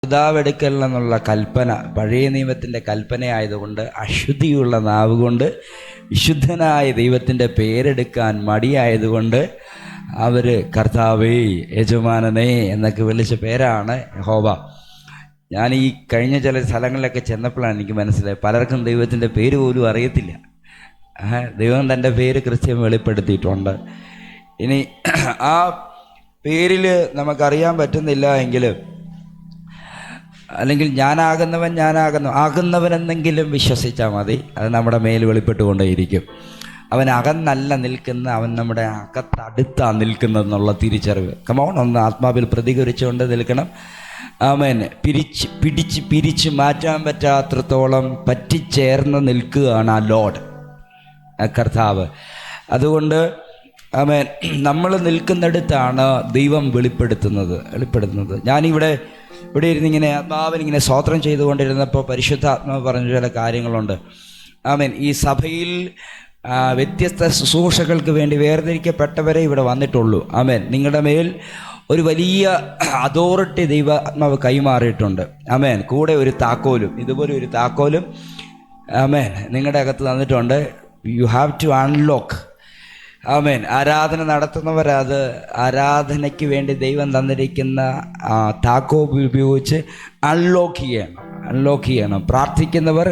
പിതാവെടുക്കൽ എന്നുള്ള കൽപ്പന പഴയ നിയമത്തിൻ്റെ കൽപ്പനയായതുകൊണ്ട് അശുദ്ധിയുള്ള നാവ് കൊണ്ട് വിശുദ്ധനായ ദൈവത്തിൻ്റെ പേരെടുക്കാൻ മടിയായതുകൊണ്ട് അവർ കർത്താവേ യജമാനനേ എന്നൊക്കെ വിളിച്ച പേരാണ് യഹോവ. ഞാൻ ഈ കഴിഞ്ഞ ചില സ്ഥലങ്ങളിലൊക്കെ ചെന്നപ്പോഴാണ് എനിക്ക് മനസ്സിലായത് പലർക്കും ദൈവത്തിൻ്റെ പേര് പോലും അറിയത്തില്ല. ദൈവം തൻ്റെ പേര് കൃത്യം വെളിപ്പെടുത്തിയിട്ടുണ്ട്. ഇനി ആ പേരിൽ നമുക്കറിയാൻ പറ്റുന്നില്ല എങ്കിലും, അല്ലെങ്കിൽ ആകുന്നവനെന്നെങ്കിലും വിശ്വസിച്ചാൽ മതി, അത് നമ്മുടെ മേൽ വെളിപ്പെട്ടുകൊണ്ടേയിരിക്കും. അവൻ അകന്നല്ല നിൽക്കുന്ന, അവൻ നമ്മുടെ അകത്തടുത്താ നിൽക്കുന്നതെന്നുള്ള തിരിച്ചറിവ്. കമോൺ, ഒന്ന് ആത്മാവിൽ പ്രതികരിച്ചുകൊണ്ട് നിൽക്കണം. ആമേൻ. പിടിച്ച് മാറ്റാൻ പറ്റാത്രത്തോളം പറ്റിച്ചേർന്ന് നിൽക്കുകയാണ് ആ ലോഡ്, ആ കർത്താവ്. അതുകൊണ്ട് ആമേൻ, നമ്മൾ നിൽക്കുന്നിടത്താണ് ദൈവം വെളിപ്പെടുത്തുന്നത്. ഞാനിവിടെ ഇരുന്നിങ്ങനെ ആത്മാവിനിങ്ങനെ സ്തോത്രം ചെയ്തുകൊണ്ടിരുന്നപ്പോൾ പരിശുദ്ധാത്മാവ് പറഞ്ഞ ചില കാര്യങ്ങളുണ്ട്. ആമേൻ. ഈ സഭയിൽ വ്യത്യസ്ത ശുശ്രൂഷകൾക്ക് വേണ്ടി വേർതിരിക്കപ്പെട്ടവരെ ഇവിടെ വന്നിട്ടുള്ളൂ. ആമേൻ. നിങ്ങളുടെ മേൽ ഒരു വലിയ അതോറിറ്റി ദൈവാത്മാവ് കൈമാറിയിട്ടുണ്ട്. ആമേൻ. കൂടെ ഒരു താക്കോലും, ഇതുപോലെ ഒരു താക്കോലും ആമേൻ നിങ്ങളുടെ അകത്ത് തന്നിട്ടുണ്ട്. You have to unlock. ആമേൻ. ആരാധന നടത്തുന്നവരത് ആരാധനയ്ക്ക് വേണ്ടി ദൈവം തന്നിരിക്കുന്ന താക്കോൽ ഉപയോഗിച്ച് അൺലോക്ക് ചെയ്യണം. പ്രാർത്ഥിക്കുന്നവർ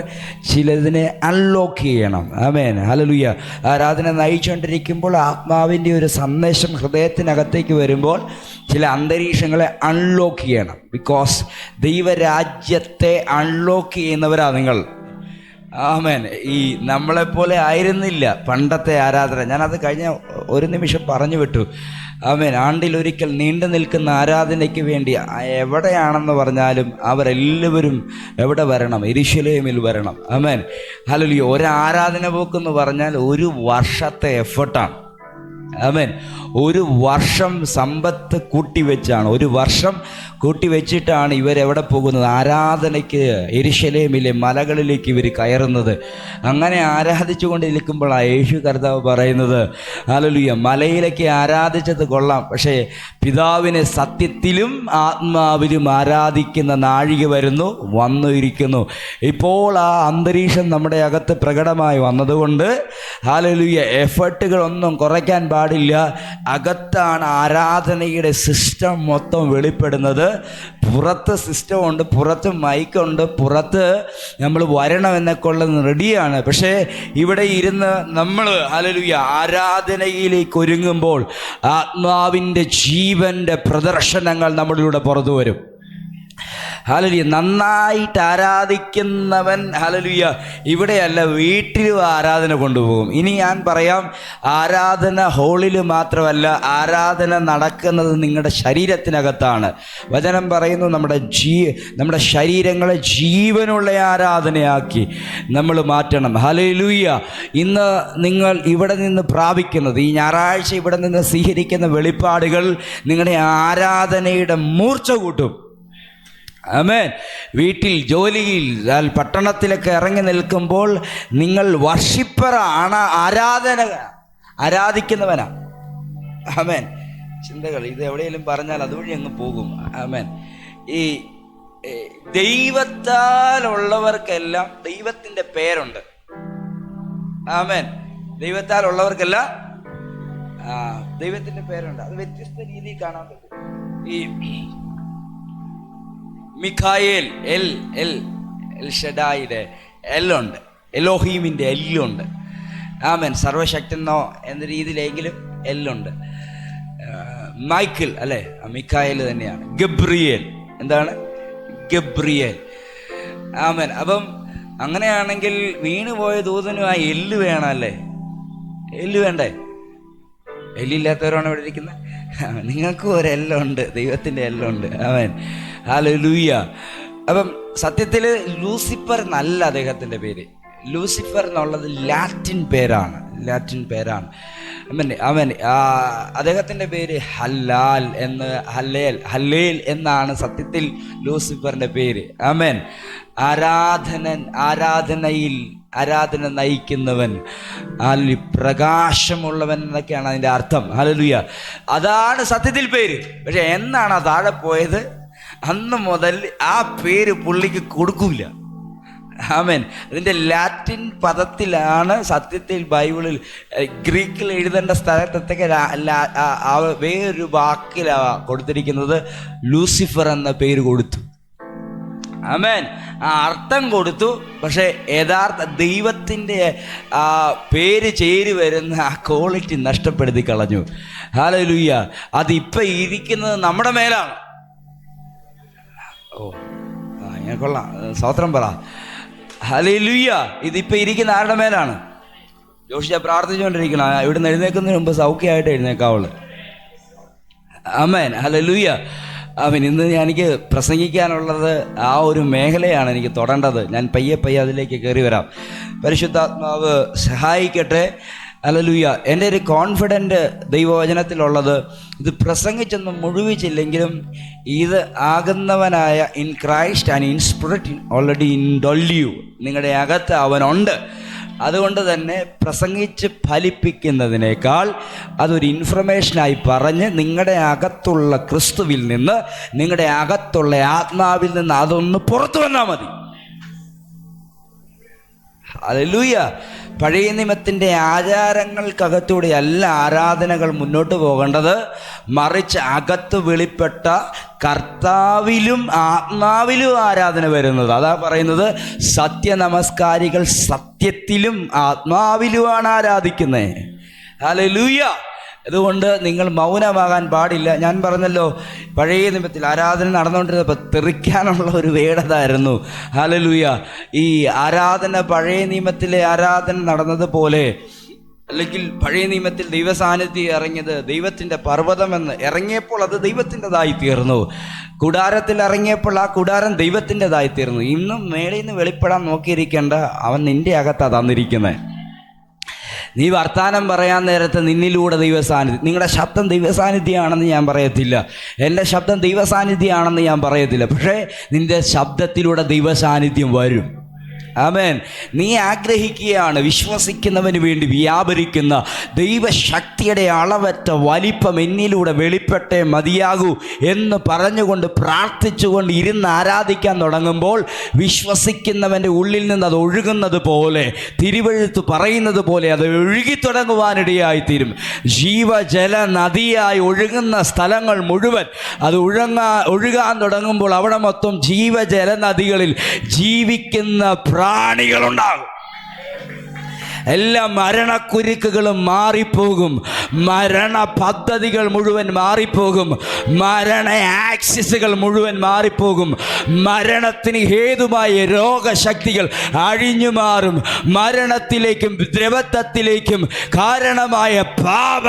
ചിലതിനെ അൺലോക്ക് ചെയ്യണം. ആമേൻ. ഹല്ലേലൂയ. ആരാധന നയിച്ചുകൊണ്ടിരിക്കുമ്പോൾ ആത്മാവിൻ്റെ ഒരു സന്ദേശം ഹൃദയത്തിനകത്തേക്ക് വരുമ്പോൾ ചില അന്തരീക്ഷങ്ങളെ അൺലോക്ക് ചെയ്യണം. ബിക്കോസ് ദൈവരാജ്യത്തെ അൺലോക്ക് ചെയ്യുന്നവരാണ് നിങ്ങൾ. ആമേൻ. ഈ നമ്മളെപ്പോലെ ആയിരുന്നില്ല പണ്ടത്തെ ആരാധന. ഞാനത് കഴിഞ്ഞ ഒരു നിമിഷം പറഞ്ഞു വിട്ടു. ആമേൻ. ആണ്ടിലൊരിക്കൽ നീണ്ടു നിൽക്കുന്ന ആരാധനയ്ക്ക് വേണ്ടി എവിടെയാണെന്ന് പറഞ്ഞാലും അവരെല്ലാവരും എവിടെ വരണം? യെരൂശലേമിൽ വരണം. ആമേൻ. ഹല്ലേലൂയ. ഒരാരാധന പോക്കെന്ന് പറഞ്ഞാൽ ഒരു വർഷത്തെ എഫർട്ടാണ്. ആമേൻ. ഒരു വർഷം സമ്പത്ത് കൂട്ടിവെച്ചിട്ടാണ് ഇവരെവിടെ പോകുന്നത്? ആരാധനയ്ക്ക് യെരൂശലേമിലെ മലകളിലേക്ക് ഇവർ കയറുന്നത്. അങ്ങനെ ആരാധിച്ചു കൊണ്ടിരിക്കുമ്പോഴാണ് യേശു കർത്താവ് പറയുന്നത്, ഹല്ലേലൂയ, മലയിലേക്ക് ആരാധിച്ചത് കൊള്ളാം, പക്ഷേ പിതാവിനെ സത്യത്തിലും ആത്മാവിലും ആരാധിക്കുന്ന നാഴിക വന്നിരിക്കുന്നു. ഇപ്പോൾ ആ അന്തരീക്ഷം നമ്മുടെ അകത്ത് പ്രകടമായി വന്നതുകൊണ്ട് ഹല്ലേലൂയ, എഫർട്ടുകളൊന്നും കുറയ്ക്കാൻ പാടില്ല. അകത്താണ് ആരാധനയുടെ സിസ്റ്റം മൊത്തം വെളിപ്പെടുന്നത്. പുറത്ത് സിസ്റ്റമുണ്ട്, പുറത്ത് മൈക്കുണ്ട്, പുറത്ത് നമ്മൾ വരണമെന്നൊക്കെ ഉള്ളത് റെഡിയാണ്. പക്ഷേ ഇവിടെ ഇരുന്ന് നമ്മൾ ഹല്ലേലൂയ ആരാധനയിലേക്ക് ഒരുങ്ങുമ്പോൾ ആത്മാവിൻ്റെ ജീവൻ്റെ പ്രദർശനങ്ങൾ നമ്മളിലൂടെ പുറത്തു വരും. ഹല്ലേലൂയ. നന്നായിട്ട് ആരാധിക്കുന്നവൻ ഹല്ലേലൂയ ഇവിടെയല്ല, വീട്ടിലും ആരാധന കൊണ്ടുപോകും. ഇനി ഞാൻ പറയാം, ആരാധന ഹോളിൽ മാത്രമല്ല, ആരാധന നടക്കുന്നത് നിങ്ങളുടെ ശരീരത്തിനകത്താണ്. വചനം പറയുന്നു, നമ്മുടെ ശരീരങ്ങളെ ജീവനുള്ള ആരാധനയാക്കി നമ്മൾ മാറ്റണം. ഹല്ലേലൂയ. ഇന്ന് നിങ്ങൾ ഇവിടെ നിന്ന് പ്രാപിക്കുന്നത്, ഈ ഞായറാഴ്ച ഇവിടെ നിന്ന് സ്വീകരിക്കുന്ന വെളിപ്പാടുകൾ നിങ്ങളുടെ ആരാധനയുടെ മൂർച്ച കൂട്ടും. ആമേൻ. വീട്ടിൽ, ജോലിയിൽ, പട്ടണത്തിലൊക്കെ ഇറങ്ങി നിൽക്കുമ്പോൾ നിങ്ങൾ വർഷിപ്പറാണ്, ആരാധിക്കുന്നവനാ. ആമേൻ. ചിന്തകൾ ഇത് എവിടെയെങ്കിലും പറഞ്ഞാൽ അതുവഴി അങ്ങ് പോകും. ആമേൻ. ഈ ദൈവത്താലുള്ളവർക്കെല്ലാം ദൈവത്തിൻ്റെ പേരുണ്ട്. ആമേൻ. ദൈവത്താലുള്ളവർക്കെല്ലാം ദൈവത്തിൻ്റെ പേരുണ്ട്. അത് വ്യത്യസ്ത രീതിയിൽ കാണാൻ പറ്റും. ഈ മിഖായേൽ, എൽ ഷഡായിയുടെ എല്ലുണ്ട്, എലോഹീമിൻ്റെ എല്ലുണ്ട്. ആമേൻ. സർവശക്തനോ എന്ന രീതിയിലെങ്കിലും എല്ലുണ്ട്. മൈക്കിൾ അല്ലേ, മിഖായേൽ തന്നെയാണ്. ഗബ്രിയേൽ, എന്താണ്? ഗബ്രിയേൽ. ആമേൻ. അപ്പം അങ്ങനെയാണെങ്കിൽ വീണുപോയ ദൂതനും ആ എല്ല് വേണം അല്ലേ? എല്ല് വേണ്ടേ? എല്ലില്ലാത്തവരാണ് ഇവിടെ ഇരിക്കുന്നത്. നിങ്ങൾക്കും ഒരു എല്ലുണ്ട്, ദൈവത്തിൻ്റെ എല്ലുണ്ട്. ആമേൻ. ഹല്ലേലൂയ. അപ്പം സത്യത്തിൽ ലൂസിഫർ എന്നല്ല അദ്ദേഹത്തിൻ്റെ പേര്. ലൂസിഫർ എന്നുള്ളത് ലാറ്റിൻ പേരാണ്. അവൻ അദ്ദേഹത്തിൻ്റെ പേര് ഹല്ലേൽ എന്നാണ് സത്യത്തിൽ ലൂസിഫറിൻ്റെ പേര്. ആമേൻ. ആരാധന നയിക്കുന്നവൻ, പ്രകാശമുള്ളവൻ എന്നൊക്കെയാണ് അതിൻ്റെ അർത്ഥം. ഹല്ലേലൂയ. അതാണ് സത്യത്തിൽ പേര്. പക്ഷെ എന്നാണ് താഴെ പോയത്? അന്ന് മുതൽ ആ പേര് പുള്ളിക്ക് കൊടുക്കൂല. ആമേൻ. അതിൻ്റെ ലാറ്റിൻ പദത്തിലാണ് സത്യത്തിൽ ബൈബിളിൽ ഗ്രീക്കിൽ എഴുതേണ്ട സ്ഥലത്തൊക്കെ വേറൊരു വാക്കിലാണ് കൊടുത്തിരിക്കുന്നത്. ലൂസിഫർ എന്ന പേര് കൊടുത്തു. ആമേൻ. ആ അർത്ഥം കൊടുത്തു. പക്ഷേ യഥാർത്ഥ ദൈവത്തിൻ്റെ ആ പേര് ചേരി വരുന്ന ആ ക്വാളിറ്റി നഷ്ടപ്പെടുത്തി കളഞ്ഞു. ഹല്ലേലൂയ. അതിപ്പോൾ ഇരിക്കുന്നത് നമ്മുടെ മേലാണ്. ഓ ഇങ്ങനെ കൊള്ളാം. സ്തോത്രം പറ. ഹല്ലേലൂയ. ഇതിപ്പോൾ ഇരിക്കുന്ന ആരുടെ മേലാണ്? ജോഷിച്ച പ്രാർത്ഥിച്ചുകൊണ്ടിരിക്കണം. ഇവിടുന്ന് എഴുന്നേൽക്കുന്നതിന് മുമ്പ് സൗഖ്യമായിട്ട് എഴുന്നേക്കാവുള്ളൂ. ആമേൻ. ഹല്ലേലൂയ. അവൻ ഇന്ന് എനിക്ക് പ്രസംഗിക്കാനുള്ളത് ആ ഒരു മേഖലയാണ് എനിക്ക് തൊടേണ്ടത്. ഞാൻ പയ്യെ അതിലേക്ക് കയറി വരാം. പരിശുദ്ധാത്മാവ് സഹായിക്കട്ടെ. ഹല്ലേലൂയ. എൻ്റെ ഒരു കോൺഫിഡൻറ്റ് ദൈവവചനത്തിലുള്ളത്, ഇത് പ്രസംഗിച്ചൊന്നും മുഴുവിച്ചില്ലെങ്കിലും ഇത് ആകുന്നവനായ in Christ and in spirit already indwelled you, നിങ്ങളുടെ അകത്ത് അവനുണ്ട്. അതുകൊണ്ട് തന്നെ പ്രസംഗിച്ച് ഫലിപ്പിക്കുന്നതിനേക്കാൾ അതൊരു ഇൻഫർമേഷനായി പറഞ്ഞ് നിങ്ങളുടെ അകത്തുള്ള ക്രിസ്തുവിൽ നിന്ന്, നിങ്ങളുടെ അകത്തുള്ള ആത്മാവിൽ നിന്ന് അതൊന്ന് പുറത്തു വന്നാൽ മതി. ഹല്ലേലൂയ. പഴയ നിയമത്തിൻ്റെ ആചാരങ്ങൾക്കകത്തൂടെയല്ല ആരാധനകൾ മുന്നോട്ട് പോകേണ്ടത്, മറിച്ച് അകത്ത് വെളിപ്പെട്ട കർത്താവിലും ആത്മാവിലും ആരാധന വരുന്നത്. അതാ പറയുന്നത്, സത്യനമസ്കാരികൾ സത്യത്തിലും ആത്മാവിലുമാണ് ആരാധിക്കുന്നത്. ഹല്ലേലൂയ. അതുകൊണ്ട് നിങ്ങൾ മൗനമാകാൻ പാടില്ല. ഞാൻ പറഞ്ഞല്ലോ, പഴയ നിയമത്തിൽ ആരാധന നടന്നുകൊണ്ടിരുന്നപ്പോൾ തെറിക്കാനുള്ള ഒരു വേടതായിരുന്നു. ഹല്ലേലൂയ. ഈ ആരാധന പഴയ നിയമത്തിലെ ആരാധന നടന്നതുപോലെ, അല്ലെങ്കിൽ പഴയ നിയമത്തിൽ ദൈവസാന്നിധ്യം ഇറങ്ങിയത് ദൈവത്തിൻ്റെ പർവ്വതമെന്ന് ഇറങ്ങിയപ്പോൾ അത് ദൈവത്തിൻ്റെതായി തീർന്നു. കൂടാരത്തിൽ ഇറങ്ങിയപ്പോൾ ആ കൂടാരം ദൈവത്തിൻ്റെതായി തീർന്നു. ഇന്നും മേളിൽ നിന്ന് വെളിപ്പെടാൻ നോക്കിയിരിക്കേണ്ട, അവൻ നിൻ്റെ അകത്താണ് തന്നിരിക്കുന്നത്. നീ വർത്താനം പറയാൻ നേരത്ത് നിന്നിലൂടെ ദൈവസാന്നിധ്യം, നിങ്ങളുടെ ശബ്ദം ദൈവസാന്നിധ്യമാണെന്ന് ഞാൻ പറയത്തില്ല, എൻ്റെ ശബ്ദം ദൈവസാന്നിധ്യമാണെന്ന് ഞാൻ പറയത്തില്ല. പക്ഷേ നിൻ്റെ ശബ്ദത്തിലൂടെ ദൈവസാന്നിധ്യം വരും. ആമേൻ. നീ ആഗ്രഹിക്കുകയാണ് വിശ്വസിക്കുന്നവന് വേണ്ടി വ്യാപരിക്കുന്ന ദൈവശക്തിയുടെ അളവറ്റ വലിപ്പം എന്നിലൂടെ വെളിപ്പെട്ടേ മതിയാകൂ എന്ന് പറഞ്ഞുകൊണ്ട് പ്രാർത്ഥിച്ചുകൊണ്ട് ഇരുന്ന് ആരാധിക്കാൻ തുടങ്ങുമ്പോൾ, വിശ്വസിക്കുന്നവൻ്റെ ഉള്ളിൽ നിന്ന് അത് ഒഴുകുന്നത് പോലെ, തിരുവെഴുത്ത് പറയുന്നത് പോലെ അത് ഒഴുകിത്തുടങ്ങുവാനിടയായിത്തീരും. ജീവജല നദിയായി ഒഴുകുന്ന സ്ഥലങ്ങൾ മുഴുവൻ അത് ഒഴുകാൻ തുടങ്ങുമ്പോൾ അവിടെ മൊത്തം ജീവജല നദികളിൽ ജീവിക്കുന്ന പ്രാണികളുണ്ടാകും. എല്ലാ മരണക്കുരുക്കുകളും മാറിപ്പോകും, മരണ പദ്ധതികൾ മുഴുവൻ മാറിപ്പോകും, മരണ ആക്സിസുകൾ മുഴുവൻ മാറിപ്പോകും, മരണത്തിന് ഹേതുമായ രോഗശക്തികൾ അഴിഞ്ഞു മാറും, മരണത്തിലേക്കും ദ്രവത്വത്തിലേക്കും കാരണമായ പാപ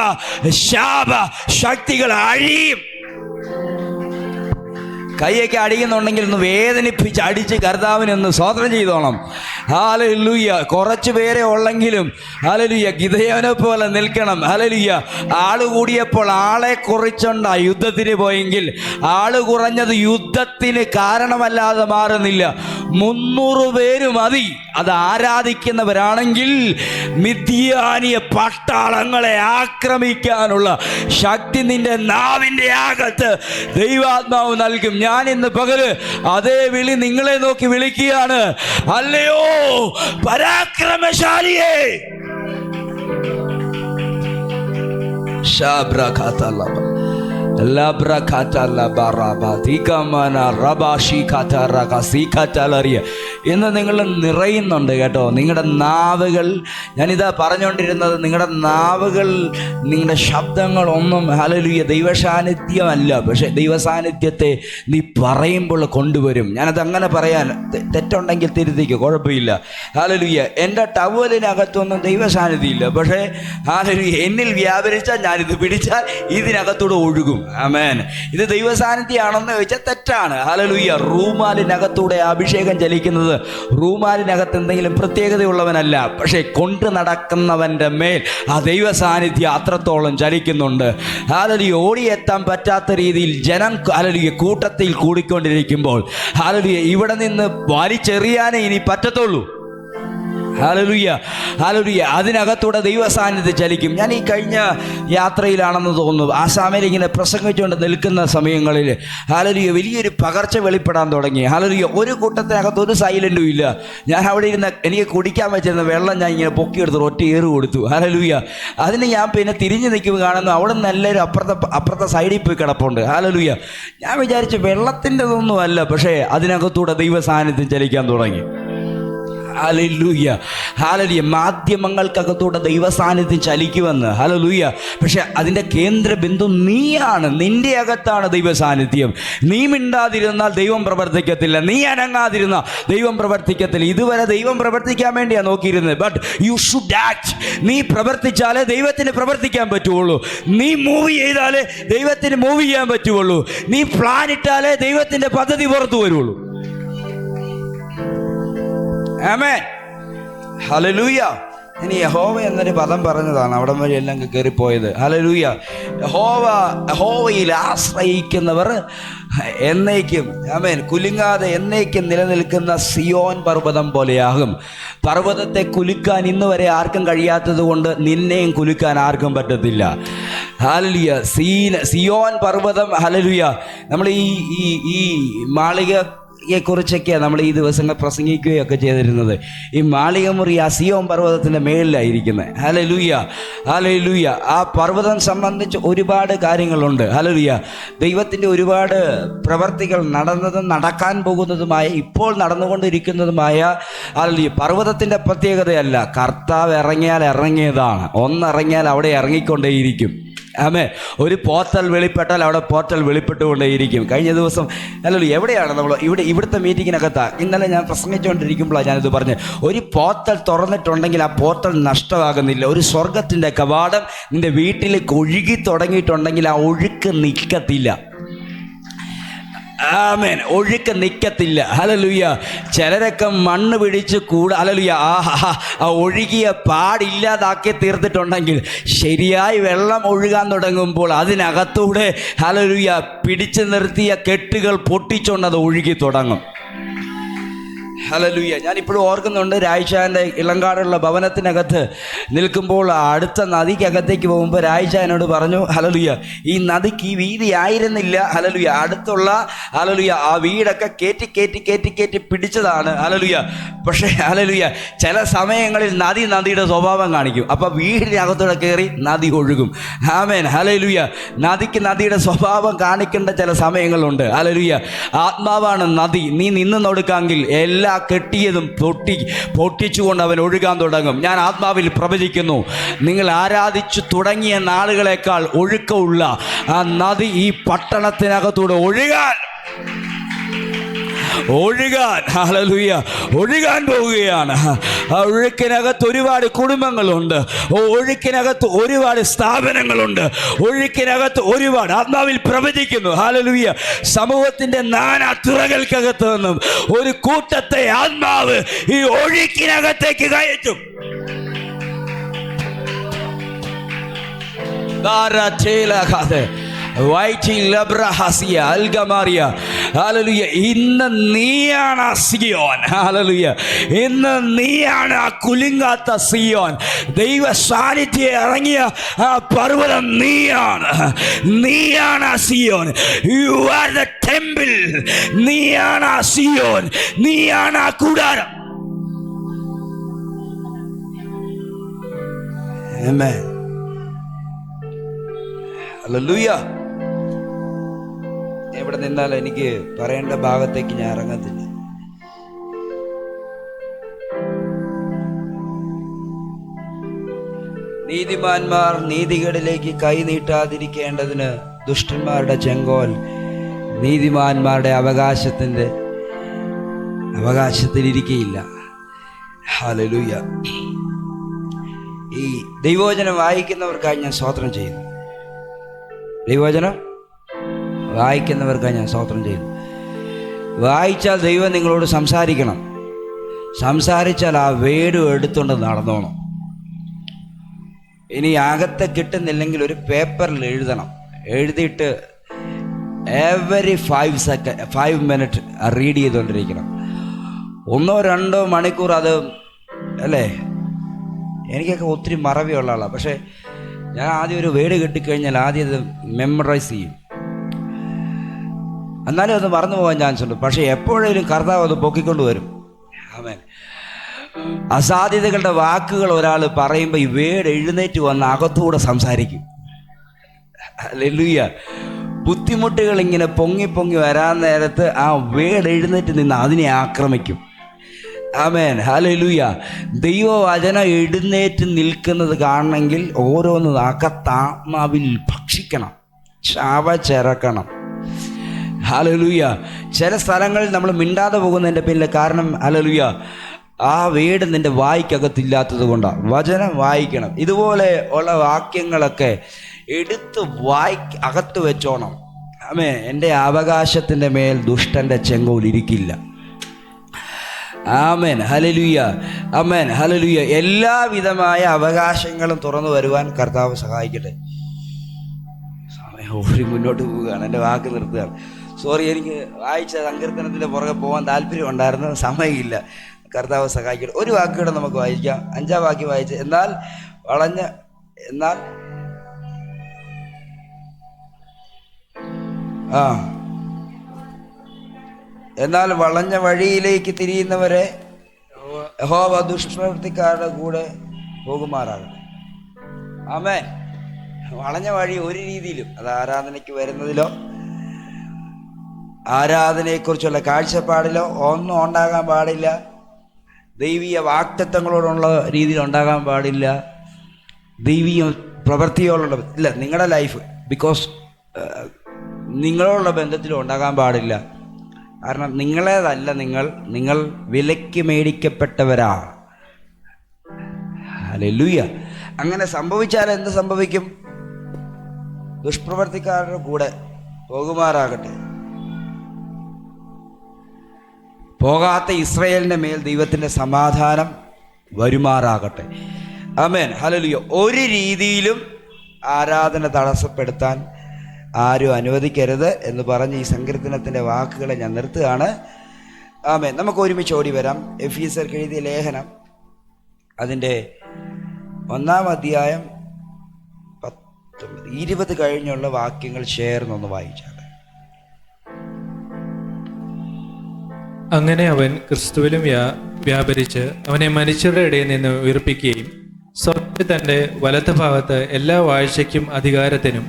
ശാപ ശക്തികൾ അഴിയും. കൈയൊക്കെ അടിക്കുന്നുണ്ടെങ്കിൽ ഒന്ന് വേദനിപ്പിച്ച് അടിച്ച് കർത്താവിനൊന്ന് സ്തോത്രം ചെയ്തോണം. ഹല്ലേലൂയ. കുറച്ച് പേരെ ഉള്ളെങ്കിലും ഹല്ലേലൂയ ഗിദെയോനെ പോലെ നിൽക്കണം. ഹല്ലേലൂയ. ആള് കൂടിയപ്പോൾ ആളെ കുറിച്ചുണ്ടാ യുദ്ധത്തിന് പോയെങ്കിൽ ആള് കുറഞ്ഞത് യുദ്ധത്തിന് കാരണമല്ലാതെ മാറുന്നില്ല. 300 പേര് മതി. അത് ആരാധിക്കുന്നവരാണെങ്കിൽ മിദ്യാനിയ പട്ടാളങ്ങളെ ആക്രമിക്കാനുള്ള ശക്തി നിന്റെ നാവിൻ്റെ അകത്ത് ദൈവാത്മാവ് നൽകും. ഞാൻ ഇന്ന് പകല് അതേ വിളി നിങ്ങളെ നോക്കി വിളിക്കുകയാണ്. അല്ലയോ പരാക്രമശാലിയേ, എന്ന് നിങ്ങൾ നിറയുന്നുണ്ട് കേട്ടോ. നിങ്ങളുടെ നാവുകൾ, ഞാനിതാ പറഞ്ഞുകൊണ്ടിരുന്നത്, നിങ്ങളുടെ നാവുകൾ, നിങ്ങളുടെ ശബ്ദങ്ങളൊന്നും ഹല്ലേലൂയ ദൈവസാന്നിധ്യമല്ല, പക്ഷെ ദൈവസാന്നിധ്യത്തെ നീ പറയുമ്പോൾ കൊണ്ടുവരും. ഞാനത് അങ്ങനെ പറയാൻ തെറ്റുണ്ടെങ്കിൽ തിരുത്തിക്കോ, കുഴപ്പമില്ല. ഹല്ലേലൂയ. എൻ്റെ ടവലിനകത്തൊന്നും ദൈവസാന്നിധ്യം ഇല്ല, പക്ഷേ ഹല്ലേലൂയ എന്നിൽ വ്യാപരിച്ചാൽ, ഞാനിത് പിടിച്ചാൽ ഇതിനകത്തൂടെ ഒഴുകും. ആമേൻ. ഇത് ദൈവസാന്നിധ്യമാണെന്ന് ചോദിച്ചാൽ തെറ്റാണ്. ഹല്ലേലൂയ. റൂമാലിനകത്തൂടെ അഭിഷേകം ചലിക്കുന്നത് റൂമാലിനകത്ത് എന്തെങ്കിലും പ്രത്യേകതയുള്ളവനല്ല, പക്ഷേ കൊണ്ട് നടക്കുന്നവൻ്റെ മേൽ ആ ദൈവസാന്നിധ്യം അത്രത്തോളം ചലിക്കുന്നുണ്ട്. ഹല്ലേലൂയ. ഓടിയെത്താൻ പറ്റാത്ത രീതിയിൽ ജനം ഹല്ലേലൂയ കൂട്ടത്തിൽ കൂടിക്കൊണ്ടിരിക്കുമ്പോൾ ഹല്ലേലൂയ ഇവിടെ നിന്ന് വലിച്ചെറിയാനേ ഇനി പറ്റത്തുള്ളൂ. Hallelujah, hallelujah. അതിനകത്തൂടെ ദൈവ സാന്നിധ്യം ചലിക്കും. ഞാൻ ഈ കഴിഞ്ഞ യാത്രയിലാണെന്ന് തോന്നുന്നു, ആസാമിൽ ഇങ്ങനെ പ്രസംഗിച്ചുകൊണ്ട് നിൽക്കുന്ന സമയങ്ങളിൽ ഹല്ലേലൂയ വലിയൊരു പകർച്ച വെളിപ്പെടാൻ തുടങ്ങി. ഹല്ലേലൂയ. ഒരു കൂട്ടത്തിനകത്ത് ഒരു സൈലൻറ്റും ഇല്ല. ഞാൻ അവിടെ ഇരുന്ന് എനിക്ക് കുടിക്കാൻ വെച്ചിരുന്ന വെള്ളം ഞാൻ ഇങ്ങനെ പൊക്കിയെടുത്ത് ഒറ്റ ഏറ് കൊടുത്തു. ഹല്ലേലൂയ. അതിന് ഞാൻ പിന്നെ തിരിഞ്ഞു നിൽക്കുമ്പോൾ കാണുന്നു അവിടെ നിന്ന് എല്ലാവരും അപ്പുറത്തെ സൈഡിൽ പോയി കിടപ്പുണ്ട്. ഹല്ലേലൂയ. ഞാൻ വിചാരിച്ചു വെള്ളത്തിൻ്റെതൊന്നും അല്ല, പക്ഷേ അതിനകത്തൂടെ ദൈവ സാന്നിധ്യം ചലിക്കാൻ തുടങ്ങി. Hallelujah, hallelujah. മാധ്യമങ്ങൾക്കകത്തൂടെ ദൈവ സാന്നിധ്യം ചലിക്കുമെന്ന്. ഹല്ലേലൂയ. പക്ഷെ അതിൻ്റെ കേന്ദ്ര ബിന്ദു നീയാണ്. നിന്റെ അകത്താണ് ദൈവ സാന്നിധ്യം. നീ മിണ്ടാതിരുന്നാൽ ദൈവം പ്രവർത്തിക്കത്തില്ല. നീ അനങ്ങാതിരുന്നാൽ ദൈവം പ്രവർത്തിക്കത്തില്ല. ഇതുവരെ ദൈവം പ്രവർത്തിക്കാൻ വേണ്ടിയാണ് നോക്കിയിരുന്നത്. But you should act. നീ പ്രവർത്തിച്ചാലേ ദൈവത്തിന് പ്രവർത്തിക്കാൻ പറ്റുള്ളൂ. നീ മൂവ് ചെയ്താലേ ദൈവത്തിന് മൂവ് ചെയ്യാൻ പറ്റുള്ളൂ. നീ പ്ലാൻ ഇട്ടാലേ ദൈവത്തിൻ്റെ പദ്ധതി പുറത്തു വരുള്ളൂ. ആമേൻ, ഹല്ലേലൂയ. ഇനി യഹോവ എന്നൊരു പദം പറഞ്ഞതാണ് അവിടെ വഴി എല്ലാം കയറിപ്പോയത്. ഹല്ലേലൂയ. യഹോവയിൽ ആശ്രയിക്കുന്നവർ എന്നേക്കും, ആമേൻ, കുലുങ്ങാതെ എന്നേക്കും നിലനിൽക്കുന്ന സിയോൻ പർവ്വതം പോലെയാകും. പർവ്വതത്തെ കുലുക്കാൻ ഇന്ന് വരെ ആർക്കും കഴിയാത്തത് കൊണ്ട് നിന്നെയും കുലുക്കാൻ ആർക്കും പറ്റത്തില്ല. ഹല്ലേലൂയ. സിയോൻ പർവ്വതം. ഹല്ലേലൂയ. നമ്മൾ ഈ മാളികയെക്കുറിച്ചൊക്കെയാണ് നമ്മൾ ഈ ദിവസങ്ങൾ പ്രസംഗിക്കുകയൊക്കെ ചെയ്തിരുന്നത്. ഈ മാളികമുറി ആ സിയോൻ പർവ്വതത്തിൻ്റെ മേളിലായിരിക്കുന്നത്. Hallelujah, hallelujah. ആ പർവ്വതം സംബന്ധിച്ച് ഒരുപാട് കാര്യങ്ങളുണ്ട്. ഹല്ലേലൂയ. ദൈവത്തിൻ്റെ ഒരുപാട് പ്രവർത്തികൾ നടന്നതും നടക്കാൻ പോകുന്നതുമായ ഇപ്പോൾ നടന്നുകൊണ്ടിരിക്കുന്നതുമായ ഹല്ലേലൂയ. പർവ്വതത്തിൻ്റെ പ്രത്യേകതയല്ല, കർത്താവ് ഇറങ്ങിയാൽ ഇറങ്ങിയതാണ്. ഒന്നിറങ്ങിയാൽ അവിടെ ഇറങ്ങിക്കൊണ്ടേയിരിക്കും. ആമേ. ഒരു പോർട്ടൽ വെളിപ്പെട്ടാൽ അവിടെ പോർട്ടൽ വെളിപ്പെട്ടുകൊണ്ടേയിരിക്കും. കഴിഞ്ഞ ദിവസം ഹല്ലേലൂയ എവിടെയാണ് നമ്മൾ ഇവിടുത്തെ മീറ്റിങ്ങിനകത്താണ് ഇന്നലെ ഞാൻ പ്രസംഗിച്ചുകൊണ്ടിരിക്കുമ്പോഴാണ് ഞാനിത് പറഞ്ഞത്. ഒരു പോർട്ടൽ തുറന്നിട്ടുണ്ടെങ്കിൽ ആ പോർട്ടൽ നഷ്ടമാകുന്നില്ല. ഒരു സ്വർഗത്തിൻ്റെ കവാടം നിൻ്റെ വീട്ടിലേക്ക് ഒഴുകി തുടങ്ങിയിട്ടുണ്ടെങ്കിൽ ആ ഒഴുക്ക് നിൽക്കത്തില്ല. ആമേൻ. ഒഴുക്ക് നിൽക്കത്തില്ല. ഹല്ലേലൂയ. ചിലരൊക്കെ മണ്ണ് പിടിച്ച് ഹല്ലേലൂയ ആ ഒഴുകിയ പാടില്ലാതാക്കി തീർത്തിട്ടുണ്ടെങ്കിൽ ശരിയായി വെള്ളം ഒഴുകാൻ തുടങ്ങുമ്പോൾ അതിനകത്തൂടെ ഹല്ലേലൂയ പിടിച്ചു നിർത്തിയ കെട്ടുകൾ പൊട്ടിച്ചുകൊണ്ട് അത് ഒഴുകി തുടങ്ങും. ഹല്ലേലൂയ. ഞാനിപ്പോഴും ഓർക്കുന്നുണ്ട്, രായിച്ചാൻ്റെ ഇളങ്കാടുള്ള ഭവനത്തിനകത്ത് നിൽക്കുമ്പോൾ അടുത്ത നദിക്കകത്തേക്ക് പോകുമ്പോൾ രായിച്ചാനോട് പറഞ്ഞു, ഹല്ലേലൂയ, ഈ നദിക്ക് ഈ വീതി ആയിരുന്നില്ല. ഹല്ലേലൂയ. അടുത്തുള്ള ഹല്ലേലൂയ ആ വീടൊക്കെ കയറ്റി പിടിച്ചതാണ്. ഹല്ലേലൂയ. പക്ഷേ ഹല്ലേലൂയ ചില സമയങ്ങളിൽ നദിയുടെ സ്വഭാവം കാണിക്കും. അപ്പോൾ വീടിനകത്തൂടെ കയറി നദി ഒഴുകും. ആമേൻ, ഹല്ലേലൂയ. നദിയുടെ സ്വഭാവം കാണിക്കേണ്ട ചില സമയങ്ങളുണ്ട്. ഹല്ലേലൂയ. ആത്മാവാണ് നദി. നീ നിന്ന് കൊടുക്കാമെങ്കിൽ എല്ലാ കെട്ടിയതും പൊട്ടിച്ചുകൊണ്ട് അവൻ ഒഴുകാൻ തുടങ്ങും. ഞാൻ ആത്മാവിൽ പ്രവചിക്കുന്നു, നിങ്ങൾ ആരാധിച്ചു തുടങ്ങിയ നാളുകളെക്കാൾ ഒഴുക്കമുള്ള ആ നദി ഈ പട്ടണത്തിനകത്തൂടെ ഒഴുകാൻ ഹല്ലേലൂയ ഒഴുകാൻ പോവുകയാണ്. ആ ഒഴുക്കിനകത്ത് ഒരുപാട് കുടുംബങ്ങളുണ്ട്. ഒഴുക്കിനകത്ത് ഒരുപാട് സ്ഥാപനങ്ങളുണ്ട്. ഒഴുക്കിനകത്ത് ഒരുപാട് ആത്മാവിൽ പ്രവചിക്കുന്നു. ഹല്ലേലൂയ. സമൂഹത്തിൻ്റെ നാനാ തുറകൾക്കകത്ത് നിന്നും ഒരു കൂട്ടത്തെ ആത്മാവ് ഈ ഒഴുക്കിനകത്തേക്ക് കയറ്റും. ഇന്ന് നീയാണ് ആ സിയോൻ. ഹല്ലേലൂയ. ഇന്ന് നീയാണ് ആ കുലുങ്ങാത്ത സിയോൻ. ദൈവ സാന്നിധ്യം ഇറങ്ങിയ ആ പർവ്വതം നീയാണ് ആ Zion. You are the temple. നീയാണ് ആ സിയോൻ. നീയാണ് ആ കൂടാരം. ആമേൻ, ഹല്ലേലൂയ. എവിടെ നിന്നാൽ എനിക്ക് പറയേണ്ട ഭാഗത്തേക്ക് ഞാൻ ഇറങ്ങത്തില്ല. നീതിമാന്മാർ നീതികേടിലേക്ക് കൈ നീട്ടാതിരിക്കേണ്ടതിന് ദുഷ്ടന്മാരുടെ ചെങ്കോൽ നീതിമാന്മാരുടെ അവകാശത്തിലിരിക്കുകയില്ല. ഹല്ലേലൂയ. ഈ ദൈവവചനം വായിക്കുന്നവർക്കായി ഞാൻ സ്തോത്രം ചെയ്യുന്നു. ദൈവവചനം വായിക്കുന്നവർക്കായി ഞാൻ സ്തോത്രം ചെയ്യുന്നു. വായിച്ചാൽ ദൈവം നിങ്ങളോട് സംസാരിക്കണം. സംസാരിച്ചാൽ ആ വേട് എടുത്തുകൊണ്ട് നടന്നോണം. ഇനി അകത്തെ കിട്ടുന്നില്ലെങ്കിൽ ഒരു പേപ്പറിൽ എഴുതണം. എഴുതിയിട്ട് എവറി 5 മിനിറ്റ് റീഡ് ചെയ്തുകൊണ്ടിരിക്കണം. 1-2 മണിക്കൂർ അത് അല്ലേ? എനിക്കൊക്കെ ഒത്തിരി മറവിയുള്ള ആളാണ്. പക്ഷേ ഞാൻ ആദ്യം ഒരു വേർഡ് കിട്ടിക്കഴിഞ്ഞാൽ ആദ്യം അത് മെമ്മറൈസ് ചെയ്യും. എന്നാലും അത് മറന്നു പോകാൻ ചാൻസ് ഉണ്ട്. പക്ഷേ എപ്പോഴേലും കർത്താവ് അത് പൊക്കിക്കൊണ്ട് വരും. ആമേൻ. അസാധ്യതകളുടെ വാക്കുകൾ ഒരാൾ പറയുമ്പോൾ ഈ വേർഡ് എഴുന്നേറ്റ് വന്ന് അകത്തൂടെ സംസാരിക്കും. ഹല്ലേലൂയ. ബുദ്ധിമുട്ടുകൾ ഇങ്ങനെ പൊങ്ങി പൊങ്ങി വരാൻ നേരത്ത് ആ വേർഡ് എഴുന്നേറ്റ് നിന്ന് അതിനെ ആക്രമിക്കും. ആമേൻ. ഹല്ലേലൂയ. ദൈവവചനം എഴുന്നേറ്റ് നിൽക്കുന്നത് കാണണമെങ്കിൽ ഓരോന്ന് അകത്താത്മാവിൽ ഭക്ഷിക്കണം, ചവച്ചിറക്കണം. ഹല്ലേലൂയ. ചില സ്ഥലങ്ങളിൽ നമ്മൾ മിണ്ടാതെ പോകുന്നതിൻ്റെ പേരിൽ കാരണം ഹല്ലേലൂയ ആ വേർഡ് നിൻ്റെ വായിക്കകത്തില്ലാത്തത് കൊണ്ടാണ്. വചനം വായിക്കണം. ഇതുപോലെ ഉള്ള വാക്യങ്ങളൊക്കെ എടുത്ത് അകത്ത് വെച്ചോണം. ആമേൻ. എൻ്റെ അവകാശത്തിൻ്റെ മേൽ ദുഷ്ടൻ്റെ ചെങ്കോലിരിക്കില്ല. ആമേൻ. ഹല്ലേലൂയ. ആമേൻ. ഹല്ലേലൂയ. എല്ലാവിധമായ അവകാശങ്ങളും തുറന്നു വരുവാൻ കർത്താവ് സഹായിക്കട്ടെ. സമയം ഓടി മുന്നോട്ട് പോവുകയാണ്. എൻ്റെ വാക്ക് നിർത്തുകയാണ്. സോറി, എനിക്ക് വായിച്ച സങ്കീർത്തനത്തിൻ്റെ പുറകെ പോകാൻ താല്പര്യം ഉണ്ടായിരുന്നു, സമയമില്ല. കർത്താവ് സഹായിക്കട്ടെ. ഒരു വാക്കുകൂടെ നമുക്ക് വായിക്കാം. 5-ാം വാക്യം വായിച്ച് എന്നാൽ വളഞ്ഞ വഴിയിലേക്ക് തിരിയുന്നവരെ യഹോവ ദുഷ്പ്രവൃത്തിക്കാരുടെ കൂടെ പോകുമാറാകട്ടെ. ആമേൻ. വളഞ്ഞ വഴി ഒരു രീതിയിലും, അത് ആരാധനയ്ക്ക് വരുന്നതിലോ ആരാധനയെക്കുറിച്ചുള്ള കാഴ്ചപ്പാടിലോ ഒന്നും ഉണ്ടാകാൻ പാടില്ല. ദൈവീയ വാക്തത്വങ്ങളോടുള്ള രീതിയിൽ ഉണ്ടാകാൻ പാടില്ല. ദൈവീയ പ്രവൃത്തിയോടുള്ള ഇല്ല. നിങ്ങളുടെ ലൈഫ് ബിക്കോസ് നിങ്ങളോടുള്ള ബന്ധത്തിലും ഉണ്ടാകാൻ പാടില്ല. കാരണം നിങ്ങളേതല്ല, നിങ്ങൾ വിലയ്ക്ക് മേടിക്കപ്പെട്ടവരാ. ഹല്ലേലൂയ. അങ്ങനെ സംഭവിച്ചാൽ എന്ത് സംഭവിക്കും? ദുഷ്പ്രവർത്തിക്കാരുടെ കൂടെ പോകുമാറാകട്ടെ. പോകാത്ത ഇസ്രായേലിൻ്റെ മേൽ ദൈവത്തിൻ്റെ സമാധാനം വരുമാറാകട്ടെ. ആമേൻ. ഹല്ലേലൂയ. ഒരു രീതിയിലും ആരാധന തടസ്സപ്പെടുത്താൻ ആരും അനുവദിക്കരുത് എന്ന് പറഞ്ഞ് ഈ സങ്കീർത്തനത്തിൻ്റെ വാക്കുകളെ ഞാൻ നിർത്തുകയാണ്. ആമേൻ. നമുക്ക് ഒരുമിച്ച് ഓടി വരാം. എഫീസർക്ക് എഴുതിയ ലേഖനം അതിൻ്റെ 1-ാം അധ്യായം 19-20 കഴിഞ്ഞുള്ള വാക്യങ്ങൾ ചേർന്നൊന്ന് വായിച്ചാൽ. അങ്ങനെ അവൻ ക്രിസ്തുവിലും വ്യാപരിച്ച് അവനെ മനുഷ്യരുടെ ഇടയിൽ നിന്ന് ഉയർപ്പിക്കുകയും സ്വർഗ്ഗത്തിൽ തൻ്റെ വലത്തുഭാഗത്ത് എല്ലാ വാഴ്ചയ്ക്കും അധികാരത്തിനും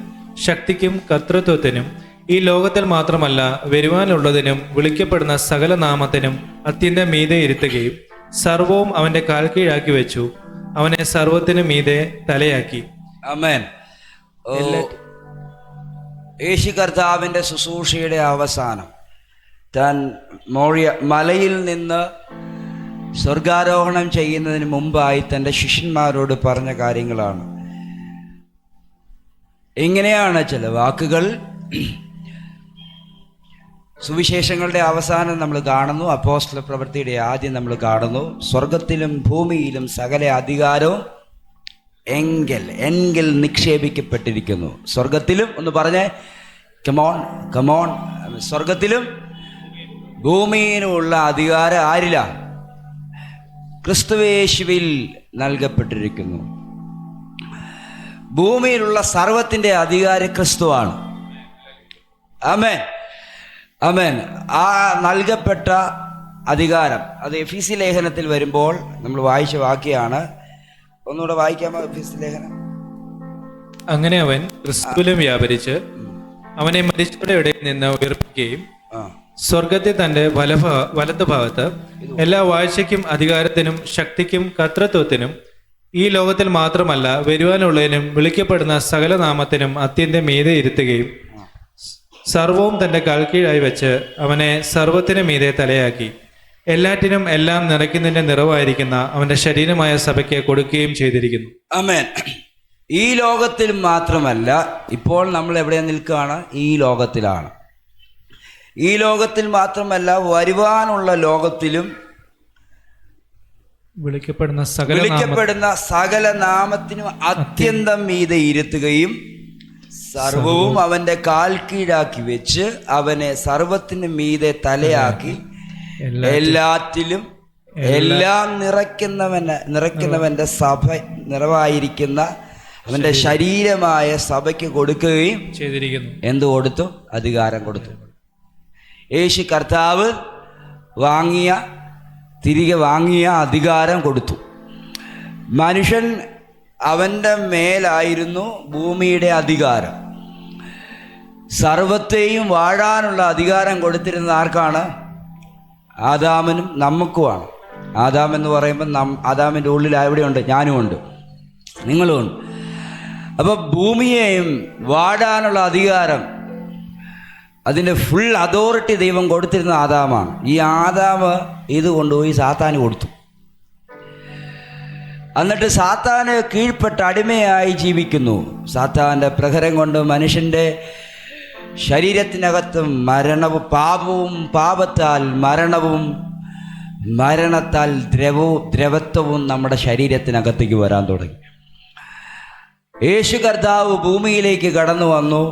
ശക്തിക്കും കർത്തൃത്വത്തിനും ഈ ലോകത്തിൽ മാത്രമല്ല വരുവാനുള്ളതിനും വിളിക്കപ്പെടുന്ന സകല നാമത്തിനും അത്യന്തം മീതെ ഇരുത്തുകയും സർവവും അവന്റെ കാൽ കീഴാക്കി വെച്ചു. അവനെ സർവത്തിനും മീതെ തലയാക്കി. ആമേൻ. യേശു കർത്താവിൻ്റെ ശുശ്രൂഷയുടെ അവസാനം താൻ മലയിൽ നിന്ന് സ്വർഗാരോഹണം ചെയ്യുന്നതിന് മുമ്പായി തൻ്റെ ശിഷ്യന്മാരോട് പറഞ്ഞ കാര്യങ്ങളാണ്. ഇങ്ങനെയാണ് ചില വാക്കുകൾ. സുവിശേഷങ്ങളുടെ അവസാനം നമ്മൾ കാണുന്നു, അപ്പോസ്തല പ്രവൃത്തിയുടെ ആദ്യം നമ്മൾ കാണുന്നു, സ്വർഗത്തിലും ഭൂമിയിലും സകല അധികാരവും എങ്കിൽ നിക്ഷേപിക്കപ്പെട്ടിരിക്കുന്നു. സ്വർഗത്തിലും ഒന്ന് പറഞ്ഞേ, കമോൺ. സ്വർഗത്തിലും ഭൂമിയിലുമുള്ള അധികാരം ആരില? ക്രിസ്തുയേശുവിൽ നൽകപ്പെട്ടിരിക്കുന്നു. ഭൂമിയിലുള്ള സർവത്തിൻ്റെ അധികാരം ക്രിസ്തുവാണ്. ആമേൻ. ആമേൻ. ആ നൽകപ്പെട്ട അധികാരം അത് എഫീസി ലേഖനത്തിൽ വരുമ്പോൾ നമ്മൾ വായിച്ച വാക്യാണ്. ഒന്നുകൂടെ വായിക്കാമോ എഫീസി ലേഖനം? അങ്ങനെ അവൻ ക്രിസ്തുവിലും വ്യാപരിച്ച് അവനെ മരിച്ചവരുടെ ഇടയിൽ നിന്ന് ഉയർപ്പിക്കുകയും സ്വർഗത്തിൽ തന്റെ വലത്തുഭാഗത്ത് എല്ലാ വാഴ്ചയ്ക്കും അധികാരത്തിനും ശക്തിക്കും കർത്തൃത്വത്തിനും ഈ ലോകത്തിൽ മാത്രമല്ല വരുവാനുള്ളതിനും വിളിക്കപ്പെടുന്ന സകല നാമത്തിനും അത്യന്തം മീതെ ഇരുത്തുകയും സർവവും തന്റെ കാൽക്കീഴായി വെച്ച് അവനെ സർവത്തിനും മീതെ തലയാക്കി എല്ലാറ്റിനും എല്ലാം നിറയ്ക്കുന്നതിന്റെ നിറവായിരിക്കുന്ന അവന്റെ ശരീരമായ സഭയ്ക്ക് കൊടുക്കുകയും ചെയ്തിരിക്കുന്നു. ആമേൻ. ഈ ലോകത്തിൽ മാത്രമല്ല, ഇപ്പോൾ നമ്മൾ എവിടെ നിൽക്കുകയാണ്? ഈ ലോകത്തിലാണ്. ഈ ലോകത്തിൽ മാത്രമല്ല, വരുവാനുള്ള ലോകത്തിലും വിളിക്കപ്പെടുന്ന സകല നാമത്തിനും അത്യന്തം മീതെ ഇരുത്തുകയും സർവവും അവന്റെ കാൽ കീഴാക്കി വെച്ച് അവനെ സർവത്തിനും മീതെ തലയാക്കി എല്ലാറ്റിലും എല്ലാം നിറയ്ക്കുന്നവന്റെ സഭ നിറവായിരിക്കുന്ന അവന്റെ ശരീരമായ സഭയ്ക്ക് കൊടുക്കുകയും ചെയ്തിരിക്കുന്നു. എന്ത് കൊടുത്തു? അധികാരം കൊടുത്തു. യേശു കർത്താവ് തിരികെ വാങ്ങിയ അധികാരം കൊടുത്തു. മനുഷ്യൻ അവൻ്റെ മേലായിരുന്നു ഭൂമിയുടെ അധികാരം. സർവത്തെയും വാഴാനുള്ള അധികാരം കൊടുത്തിരുന്നത് ആർക്കാണ്? ആദാമിനും നമുക്കുമാണ്. ആദാം എന്ന് പറയുമ്പോൾ ആദാമിൻ്റെ ഉള്ളിൽ എവിടെയുണ്ട്? ഞാനുമുണ്ട്, നിങ്ങളുമുണ്ട്. അപ്പോൾ ഭൂമിയെയും വാഴാനുള്ള അധികാരം, അതിൻ്റെ ഫുൾ അതോറിറ്റി ദൈവം കൊടുത്തിരുന്ന ആദാമാണ്. ഈ ആദാമ് ഇത് കൊണ്ടുപോയി സാത്താന് കൊടുത്തു. എന്നിട്ട് സാത്താന് കീഴ്പ്പെട്ട് അടിമയായി ജീവിക്കുന്നു. സാത്താൻ്റെ പ്രഹരം കൊണ്ട് മനുഷ്യൻ്റെ ശരീരത്തിനകത്ത് മരണവും പാപവും, പാപത്താൽ മരണവും, മരണത്താൽ ദ്രവത്വവും നമ്മുടെ ശരീരത്തിനകത്തേക്ക് വരാൻ തുടങ്ങി. യേശു കർത്താവ് ഭൂമിയിലേക്ക് കടന്നു വന്നു,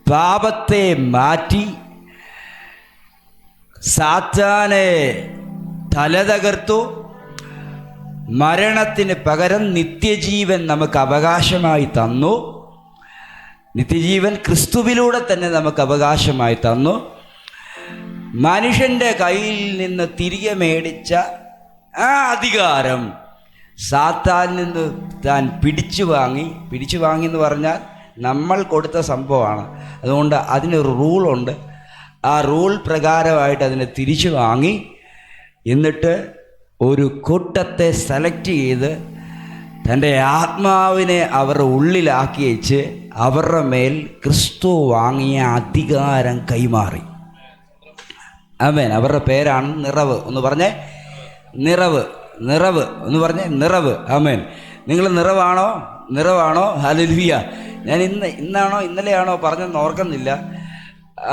പാപത്തെ മാറ്റി സാത്താനെ തല തകർത്തു. മരണത്തിന് പകരം നിത്യജീവൻ നമുക്ക് അവകാശമായി തന്നു. നിത്യജീവൻ ക്രിസ്തുവിലൂടെ തന്നെ നമുക്ക് അവകാശമായി തന്നു. മനുഷ്യൻ്റെ കയ്യിൽ നിന്ന് തിരികെ മേടിച്ച ആ അധികാരം സാത്താനിൽ നിന്ന് താൻ പിടിച്ചു വാങ്ങി എന്ന് പറഞ്ഞാൽ നമ്മൾ കൊടുത്ത സംഭവമാണ്. അതുകൊണ്ട് അതിനൊരു റൂളുണ്ട്. ആ റൂൾ പ്രകാരമായിട്ട് അതിനെ തിരിച്ചു വാങ്ങി, എന്നിട്ട് ഒരു കൂട്ടത്തെ സെലക്ട് ചെയ്ത് തൻ്റെ ആത്മാവിനെ അവരുടെ ഉള്ളിലാക്കി വെച്ച് അവരുടെ മേൽ ക്രിസ്തു വാങ്ങിയ അധികാരം കൈമാറി. ആമേൻ. അവരുടെ പേരാണ് നിറവ്. ഒന്ന് പറഞ്ഞേ, നിറവ്. ഒന്ന് പറഞ്ഞേ, നിറവ്. ആമേൻ. നിങ്ങൾ നിറവാണോ? ഹല്ലേലൂയ. ഞാൻ ഇന്നാണോ ഇന്നലെയാണോ പറഞ്ഞെന്ന് ഓർക്കുന്നില്ല.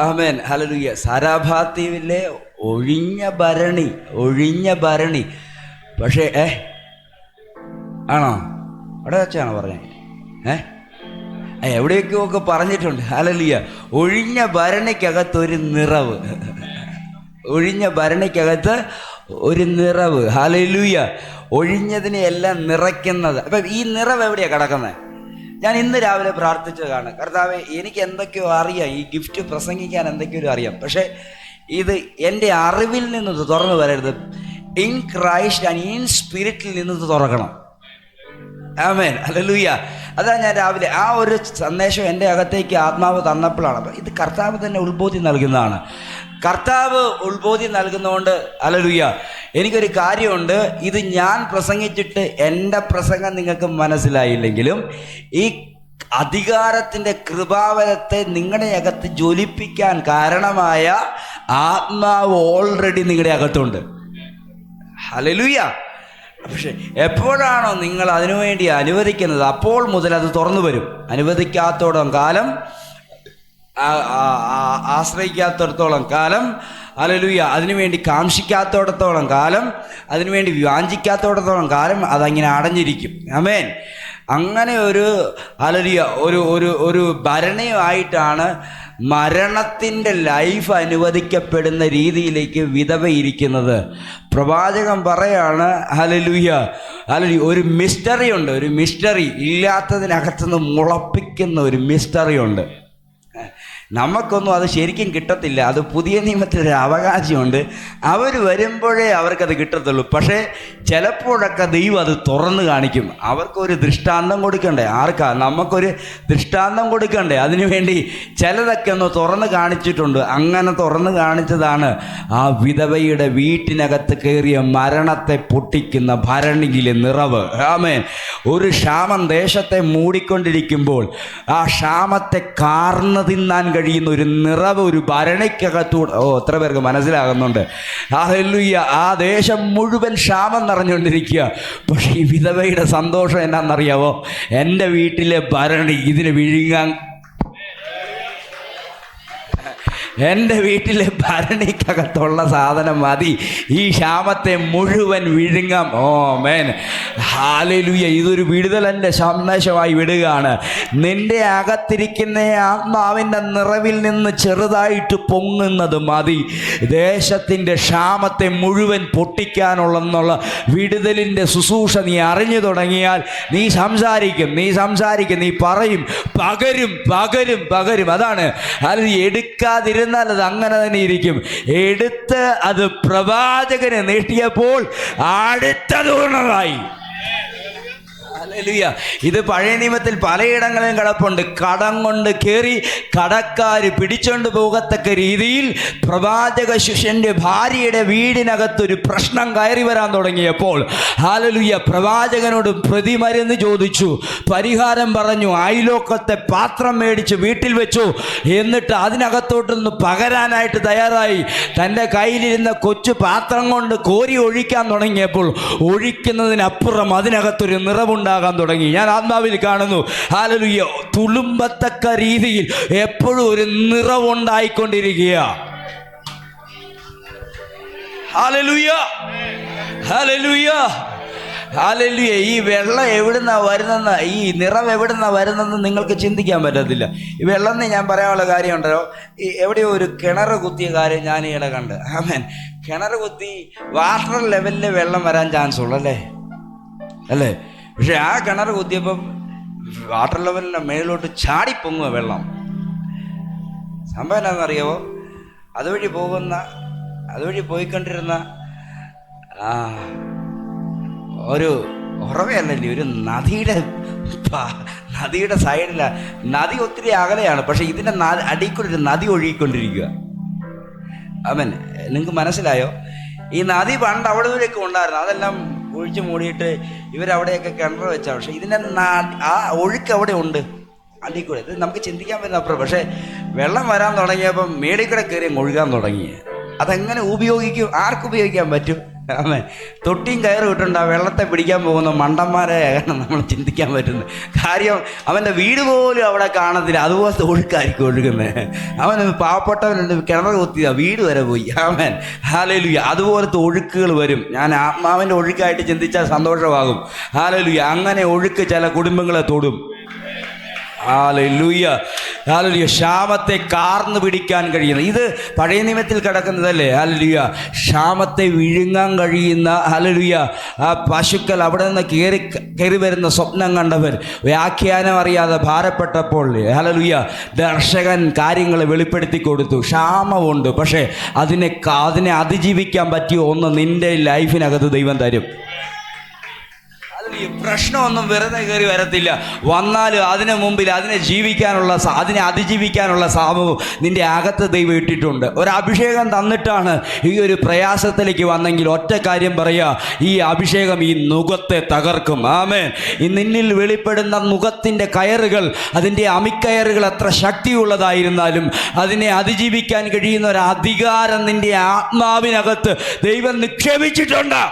ആമേൻ, ഹല്ലേലൂയ. സാരാഭാത്തീവിലെ ഒഴിഞ്ഞ ഭരണി. പക്ഷേ ആണോ? അവിടെ വെച്ചാണോ പറഞ്ഞേ? എവിടെയൊക്കെയോ ഒക്കെ പറഞ്ഞിട്ടുണ്ട്. ഹല്ലേലൂയ. ഒഴിഞ്ഞ ഭരണിക്കകത്തൊരു നിറവ്. ഒരു നിറവ്. ഹല്ലേലൂയ. ഒഴിഞ്ഞതിനെ എല്ലാം നിറയ്ക്കുന്നത്. അപ്പം ഈ നിറവ് എവിടെയാണ് കിടക്കുന്നത്? ഞാൻ ഇന്ന് രാവിലെ പ്രാർത്ഥിച്ചതാണ്, കർത്താവേ, എനിക്ക് എന്തൊക്കെയോ അറിയാം, ഈ ഗിഫ്റ്റ് പ്രസംഗിക്കാൻ എന്തൊക്കെയോ അറിയാം, പക്ഷേ ഇത് എൻ്റെ അറിവിൽ നിന്ന് തുറന്നു വരരുത്. ഇൻ ക്രൈസ്റ്റ് ആൻഡ് ഇൻ സ്പിരിറ്റിൽ നിന്ന് തുറക്കണം. ആമേൻ, ഹല്ലേലൂയ. അതാ ഞാൻ രാവിലെ ആ ഒരു സന്ദേശം എൻ്റെ അകത്തേക്ക് ആത്മാവ് തന്നപ്പോഴാണ്. അപ്പം ഇത് കർത്താവ് തന്നെ ഉത്ബോധി നൽകുന്നതാണ്. കർത്താവ് ഉത്ബോധി നൽകുന്നതുകൊണ്ട് ഹല്ലേലൂയ. എനിക്കൊരു കാര്യമുണ്ട്, ഇത് ഞാൻ പ്രസംഗിച്ചിട്ട് എൻ്റെ പ്രസംഗം നിങ്ങൾക്ക് മനസ്സിലായില്ലെങ്കിലും ഈ അധികാരത്തിൻ്റെ കൃപാവരത്തെ നിങ്ങളുടെ അകത്ത് ജ്വലിപ്പിക്കാൻ കാരണമായ ആത്മാവ് ഓൾറെഡി നിങ്ങളുടെ അകത്തുണ്ട്. ഹല്ലേലൂയ. പക്ഷെ എപ്പോഴാണോ നിങ്ങൾ അതിനുവേണ്ടി അനുവദിക്കുന്നത്, അപ്പോൾ മുതൽ അത് തുറന്നു വരും. അനുവദിക്കാത്തോളം കാലം, ആശ്രയിക്കാത്തിടത്തോളം കാലം, ഹല്ലേലൂയ, അതിനുവേണ്ടി കാംക്ഷിക്കാത്തോടത്തോളം കാലം, അതിനുവേണ്ടി വാഞ്ചിക്കാത്തോടത്തോളം കാലം അതങ്ങനെ അടഞ്ഞിരിക്കും. ആമേൻ. അങ്ങനെ ഒരു ഹല്ലേലൂയ ഒരു ഭരണമായിട്ടാണ് മരണത്തിൻ്റെ ലൈഫ് അനുവദിക്കപ്പെടുന്ന രീതിയിലേക്ക് വിധവയിരിക്കുന്നത്. പ്രവാചകൻ പറയാണ് ഹല്ലേലൂയ, ഒരു മിസ്റ്ററി ഉണ്ട്. ഒരു മിസ്റ്ററി ഇല്ലാത്തതിനകത്തുനിന്ന് മുളപ്പിക്കുന്ന ഒരു മിസ്റ്ററി ഉണ്ട്. നമുക്കൊന്നും അത് ശരിക്കും കിട്ടത്തില്ല. അത് പുതിയ നിയമത്തിലൊരു അവകാശമുണ്ട്. അവർ വരുമ്പോഴേ അവർക്കത് കിട്ടത്തുള്ളൂ. പക്ഷേ ചിലപ്പോഴൊക്കെ ദൈവം അത് തുറന്നു കാണിക്കും. അവർക്കൊരു ദൃഷ്ടാന്തം കൊടുക്കണ്ടേ? ആർക്കാ? നമുക്കൊരു ദൃഷ്ടാന്തം കൊടുക്കണ്ടേ? അതിനുവേണ്ടി ചിലതൊക്കെ ഒന്ന് തുറന്ന് കാണിച്ചിട്ടുണ്ട്. അങ്ങനെ തുറന്ന് കാണിച്ചതാണ് ആ വിധവയുടെ വീട്ടിനകത്ത് കയറിയ മരണത്തെ പൊട്ടിക്കുന്ന ഭരണിയിലെ നിറവ്. ആമേൻ. ഒരു ക്ഷാമം ദേശത്തെ മൂടിക്കൊണ്ടിരിക്കുമ്പോൾ ആ ക്ഷാമത്തെ കാർന്ന് തിന്നാൻ കഴിയുന്ന ഒരു നിറവ് ഒരു ഭരണിക്കകത്തൂടെ. എത്ര പേർക്ക് മനസ്സിലാകുന്നുണ്ട്? ഹല്ലേലൂയ. ആ ദേശം മുഴുവൻ ക്ഷാമം നിറഞ്ഞുകൊണ്ടിരിക്കുക. പക്ഷേ ഈ വിധവയുടെ സന്തോഷം എന്നാണെന്നറിയാവോ? എൻ്റെ വീട്ടിലെ ഭരണി ഇതിന് വിഴുങ്ങാൻ എൻ്റെ വീട്ടിലെ ഭരണിക്കകത്തുള്ള സാധനം മതി ഈ ക്ഷാമത്തെ മുഴുവൻ വിഴുങ്ങാം. ഓ മേൻ, ഹല്ലേലൂയ. ഇതൊരു വിടുതലിൻ്റെ സന്ദേശമായി വിടുകയാണ്. നിന്റെ അകത്തിരിക്കുന്ന ആത്മാവിൻ്റെ നിറവിൽ നിന്ന് ചെറുതായിട്ട് പൊങ്ങുന്നത് മതി ദേശത്തിൻ്റെ ക്ഷാമത്തെ മുഴുവൻ പൊട്ടിക്കാനുള്ളെന്നുള്ള വിടുതലിൻ്റെ ശുശ്രൂഷ നീ അറിഞ്ഞു തുടങ്ങിയാൽ നീ സംസാരിക്കും, നീ പറയും, പകരും. അതാണ് അത് എടുക്കാതിരുന്നാൽ അത് അങ്ങനെ തന്നെ ഇരിക്കും. എടുത്ത് അത് പ്രവാചകനെ നീട്ടിയപ്പോൾ അടുത്തത് ഉണറായി. ഹല്ലേലൂയ. ഇത് പഴയ നിയമത്തിൽ പലയിടങ്ങളിലും കിടപ്പുണ്ട്. കടം കൊണ്ട് കയറി കടക്കാർ പിടിച്ചോണ്ട് പോകത്തക്ക രീതിയിൽ പ്രവാചക ശിഷ്യന്റെ ഭാര്യയുടെ വീടിനകത്തൊരു പ്രശ്നം കയറി വരാൻ തുടങ്ങിയപ്പോൾ ഹല്ലേലൂയ പ്രവാചകനോട് പ്രതിമരുന്ന് ചോദിച്ചു, പരിഹാരം പറഞ്ഞു. അയലോക്കത്തെ പാത്രം മേടിച്ച് വീട്ടിൽ വെച്ചു. എന്നിട്ട് അതിനകത്തോട്ടൊന്ന് പകരാനായിട്ട് തയ്യാറായി. തൻ്റെ കയ്യിലിരുന്ന കൊച്ചു പാത്രം കൊണ്ട് കോരി ഒഴിക്കാൻ തുടങ്ങിയപ്പോൾ ഒഴിക്കുന്നതിനപ്പുറം അതിനകത്തൊരു നിറവുണ്ടാകാൻ തുടങ്ങി. ഞാൻ ആത്മാവിൽ കാണുന്നു. ഹല്ലേലൂയ. തുളുമ്പത്തക്ക രീതിയിൽ എപ്പോഴും ഒരു നിറവുണ്ടായിക്കൊണ്ടിരിക്കുക. Hallelujah, hallelujah, hallelujah. ഈ വെള്ളം എവിടുന്നാ വരുന്നെന്ന്, ഈ നിറം എവിടുന്നാ വരുന്നെന്ന് നിങ്ങൾക്ക് ചിന്തിക്കാൻ പറ്റത്തില്ല. ഈ വെള്ളം ഞാൻ പറയാനുള്ള കാര്യമുണ്ടല്ലോ, ഈ എവിടെയോ ഒരു കിണർ കുത്തിയ കാര്യം ഞാൻ ഈയിടെ കണ്ട്. ആമേൻ. കിണർ കുത്തി വാട്ടർ ലെവലിൽ വെള്ളം വരാൻ ചാൻസ് ഉള്ളൂ അല്ലേ? പക്ഷെ ആ കിണർ കുത്തിയപ്പം വാട്ടർ ലെവലിൻ്റെ മേളിലോട്ട് ചാടിപ്പൊങ്ങുക വെള്ളം. സംഭവം എന്താണെന്നറിയാവോ? അതുവഴി പോയിക്കൊണ്ടിരുന്ന ഒരു ഉറവയല്ലല്ലേ, ഒരു നദിയുടെ സൈഡിലാണ്. നദി ഒത്തിരി അകലെയാണ്, പക്ഷെ ഇതിൻ്റെ അടിക്കൂടെ ഒരു നദി ഒഴുകിക്കൊണ്ടിരിക്കുക. അവൻ നിങ്ങൾക്ക് മനസ്സിലായോ? ഈ നദി പണ്ട് അവിടെ വരെയൊക്കെ ഉണ്ടായിരുന്നു, അതെല്ലാം ഒഴിച്ചു മൂടിയിട്ട് ഇവരവിടെയൊക്കെ കിണർ വെച്ചാൽ. പക്ഷെ ഇതിൻ്റെ ആ ഒഴുക്ക് അവിടെ ഉണ്ട് അടിക്കൂടെ. ഇത് നമുക്ക് ചിന്തിക്കാൻ പറ്റുന്ന അപ്പുറം. പക്ഷേ വെള്ളം വരാൻ തുടങ്ങിയപ്പം മേളിൽ കൂടെ കയറി ഒഴുകാൻ തുടങ്ങി. അതെങ്ങനെ ഉപയോഗിക്കും? ആർക്കുപയോഗിക്കാൻ പറ്റും? ആമേ. തൊട്ടിയും കയറ് വിട്ടുണ്ട് ആ വെള്ളത്തെ പിടിക്കാൻ പോകുന്ന മണ്ടന്മാരെയാണ് നമ്മൾ ചിന്തിക്കാൻ പറ്റുന്നത്. കാര്യം അവൻ്റെ വീട് പോലും അവിടെ കാണത്തില്ല, അതുപോലത്തെ ഒഴുക്കായിരിക്കും ഒഴുകുന്നത്. അവൻ പാവപ്പെട്ടവനുണ്ട്, കിണർ കുത്തിയ വീട് വരെ പോയി. ആമേൻ, ഹല്ലേലൂയ. അതുപോലത്തെ ഒഴുക്കുകൾ വരും. ഞാൻ ആത്മാവിൻ്റെ ഒഴുക്കായിട്ട് ചിന്തിച്ചാൽ സന്തോഷമാകും. ഹല്ലേലൂയ. അങ്ങനെ ഒഴുക്ക് ചില കുടുംബങ്ങളെ തൊടും. Hallelujah, hallelujah. ക്ഷാമത്തെ കാർന്നു പിടിക്കാൻ കഴിയുന്ന, ഇത് പഴയ നിയമത്തിൽ കിടക്കുന്നതല്ലേ? ഹല്ലേലൂയ. ക്ഷാമത്തെ വിഴുങ്ങാൻ കഴിയുന്ന, ഹല്ലേലൂയ, ആ പശുക്കൾ അവിടെ നിന്ന് കയറി വരുന്ന സ്വപ്നം കണ്ടവർ വ്യാഖ്യാനം അറിയാതെ ഭാരപ്പെട്ടപ്പോൾ ഹല്ലേലൂയ ദർശകൻ കാര്യങ്ങൾ വെളിപ്പെടുത്തി കൊടുത്തു. ക്ഷാമമുണ്ട്, പക്ഷേ അതിനെ അതിജീവിക്കാൻ പറ്റിയ ഒന്ന് നിൻ്റെ ലൈഫിനകത്ത് ദൈവം തരും. പ്രശ്നമൊന്നും വെറുതെ കയറി വരത്തില്ല. വന്നാലും അതിന് മുമ്പിൽ അതിനെ അതിജീവിക്കാനുള്ള സാമവും നിന്റെ അകത്ത് ദൈവം ഇട്ടിട്ടുണ്ട്. ഒരു അഭിഷേകം തന്നിട്ടാണ് ഈ ഒരു പ്രയാസത്തിലേക്ക് വന്നെങ്കിൽ ഒറ്റ കാര്യം പറയുക, ഈ അഭിഷേകം ഈ നുകത്തെ തകർക്കും. ആമേൻ. ഈ നിന്നിൽ വെളിപ്പെടുന്ന നുകത്തിൻ്റെ കയറുകൾ, അതിൻ്റെ അമിക്കയറുകൾ എത്ര ശക്തിയുള്ളതായിരുന്നാലും അതിനെ അതിജീവിക്കാൻ കഴിയുന്ന ഒരു അധികാരം നിന്റെ ആത്മാവിനകത്ത് ദൈവം നിക്ഷേപിച്ചിട്ടുണ്ട്.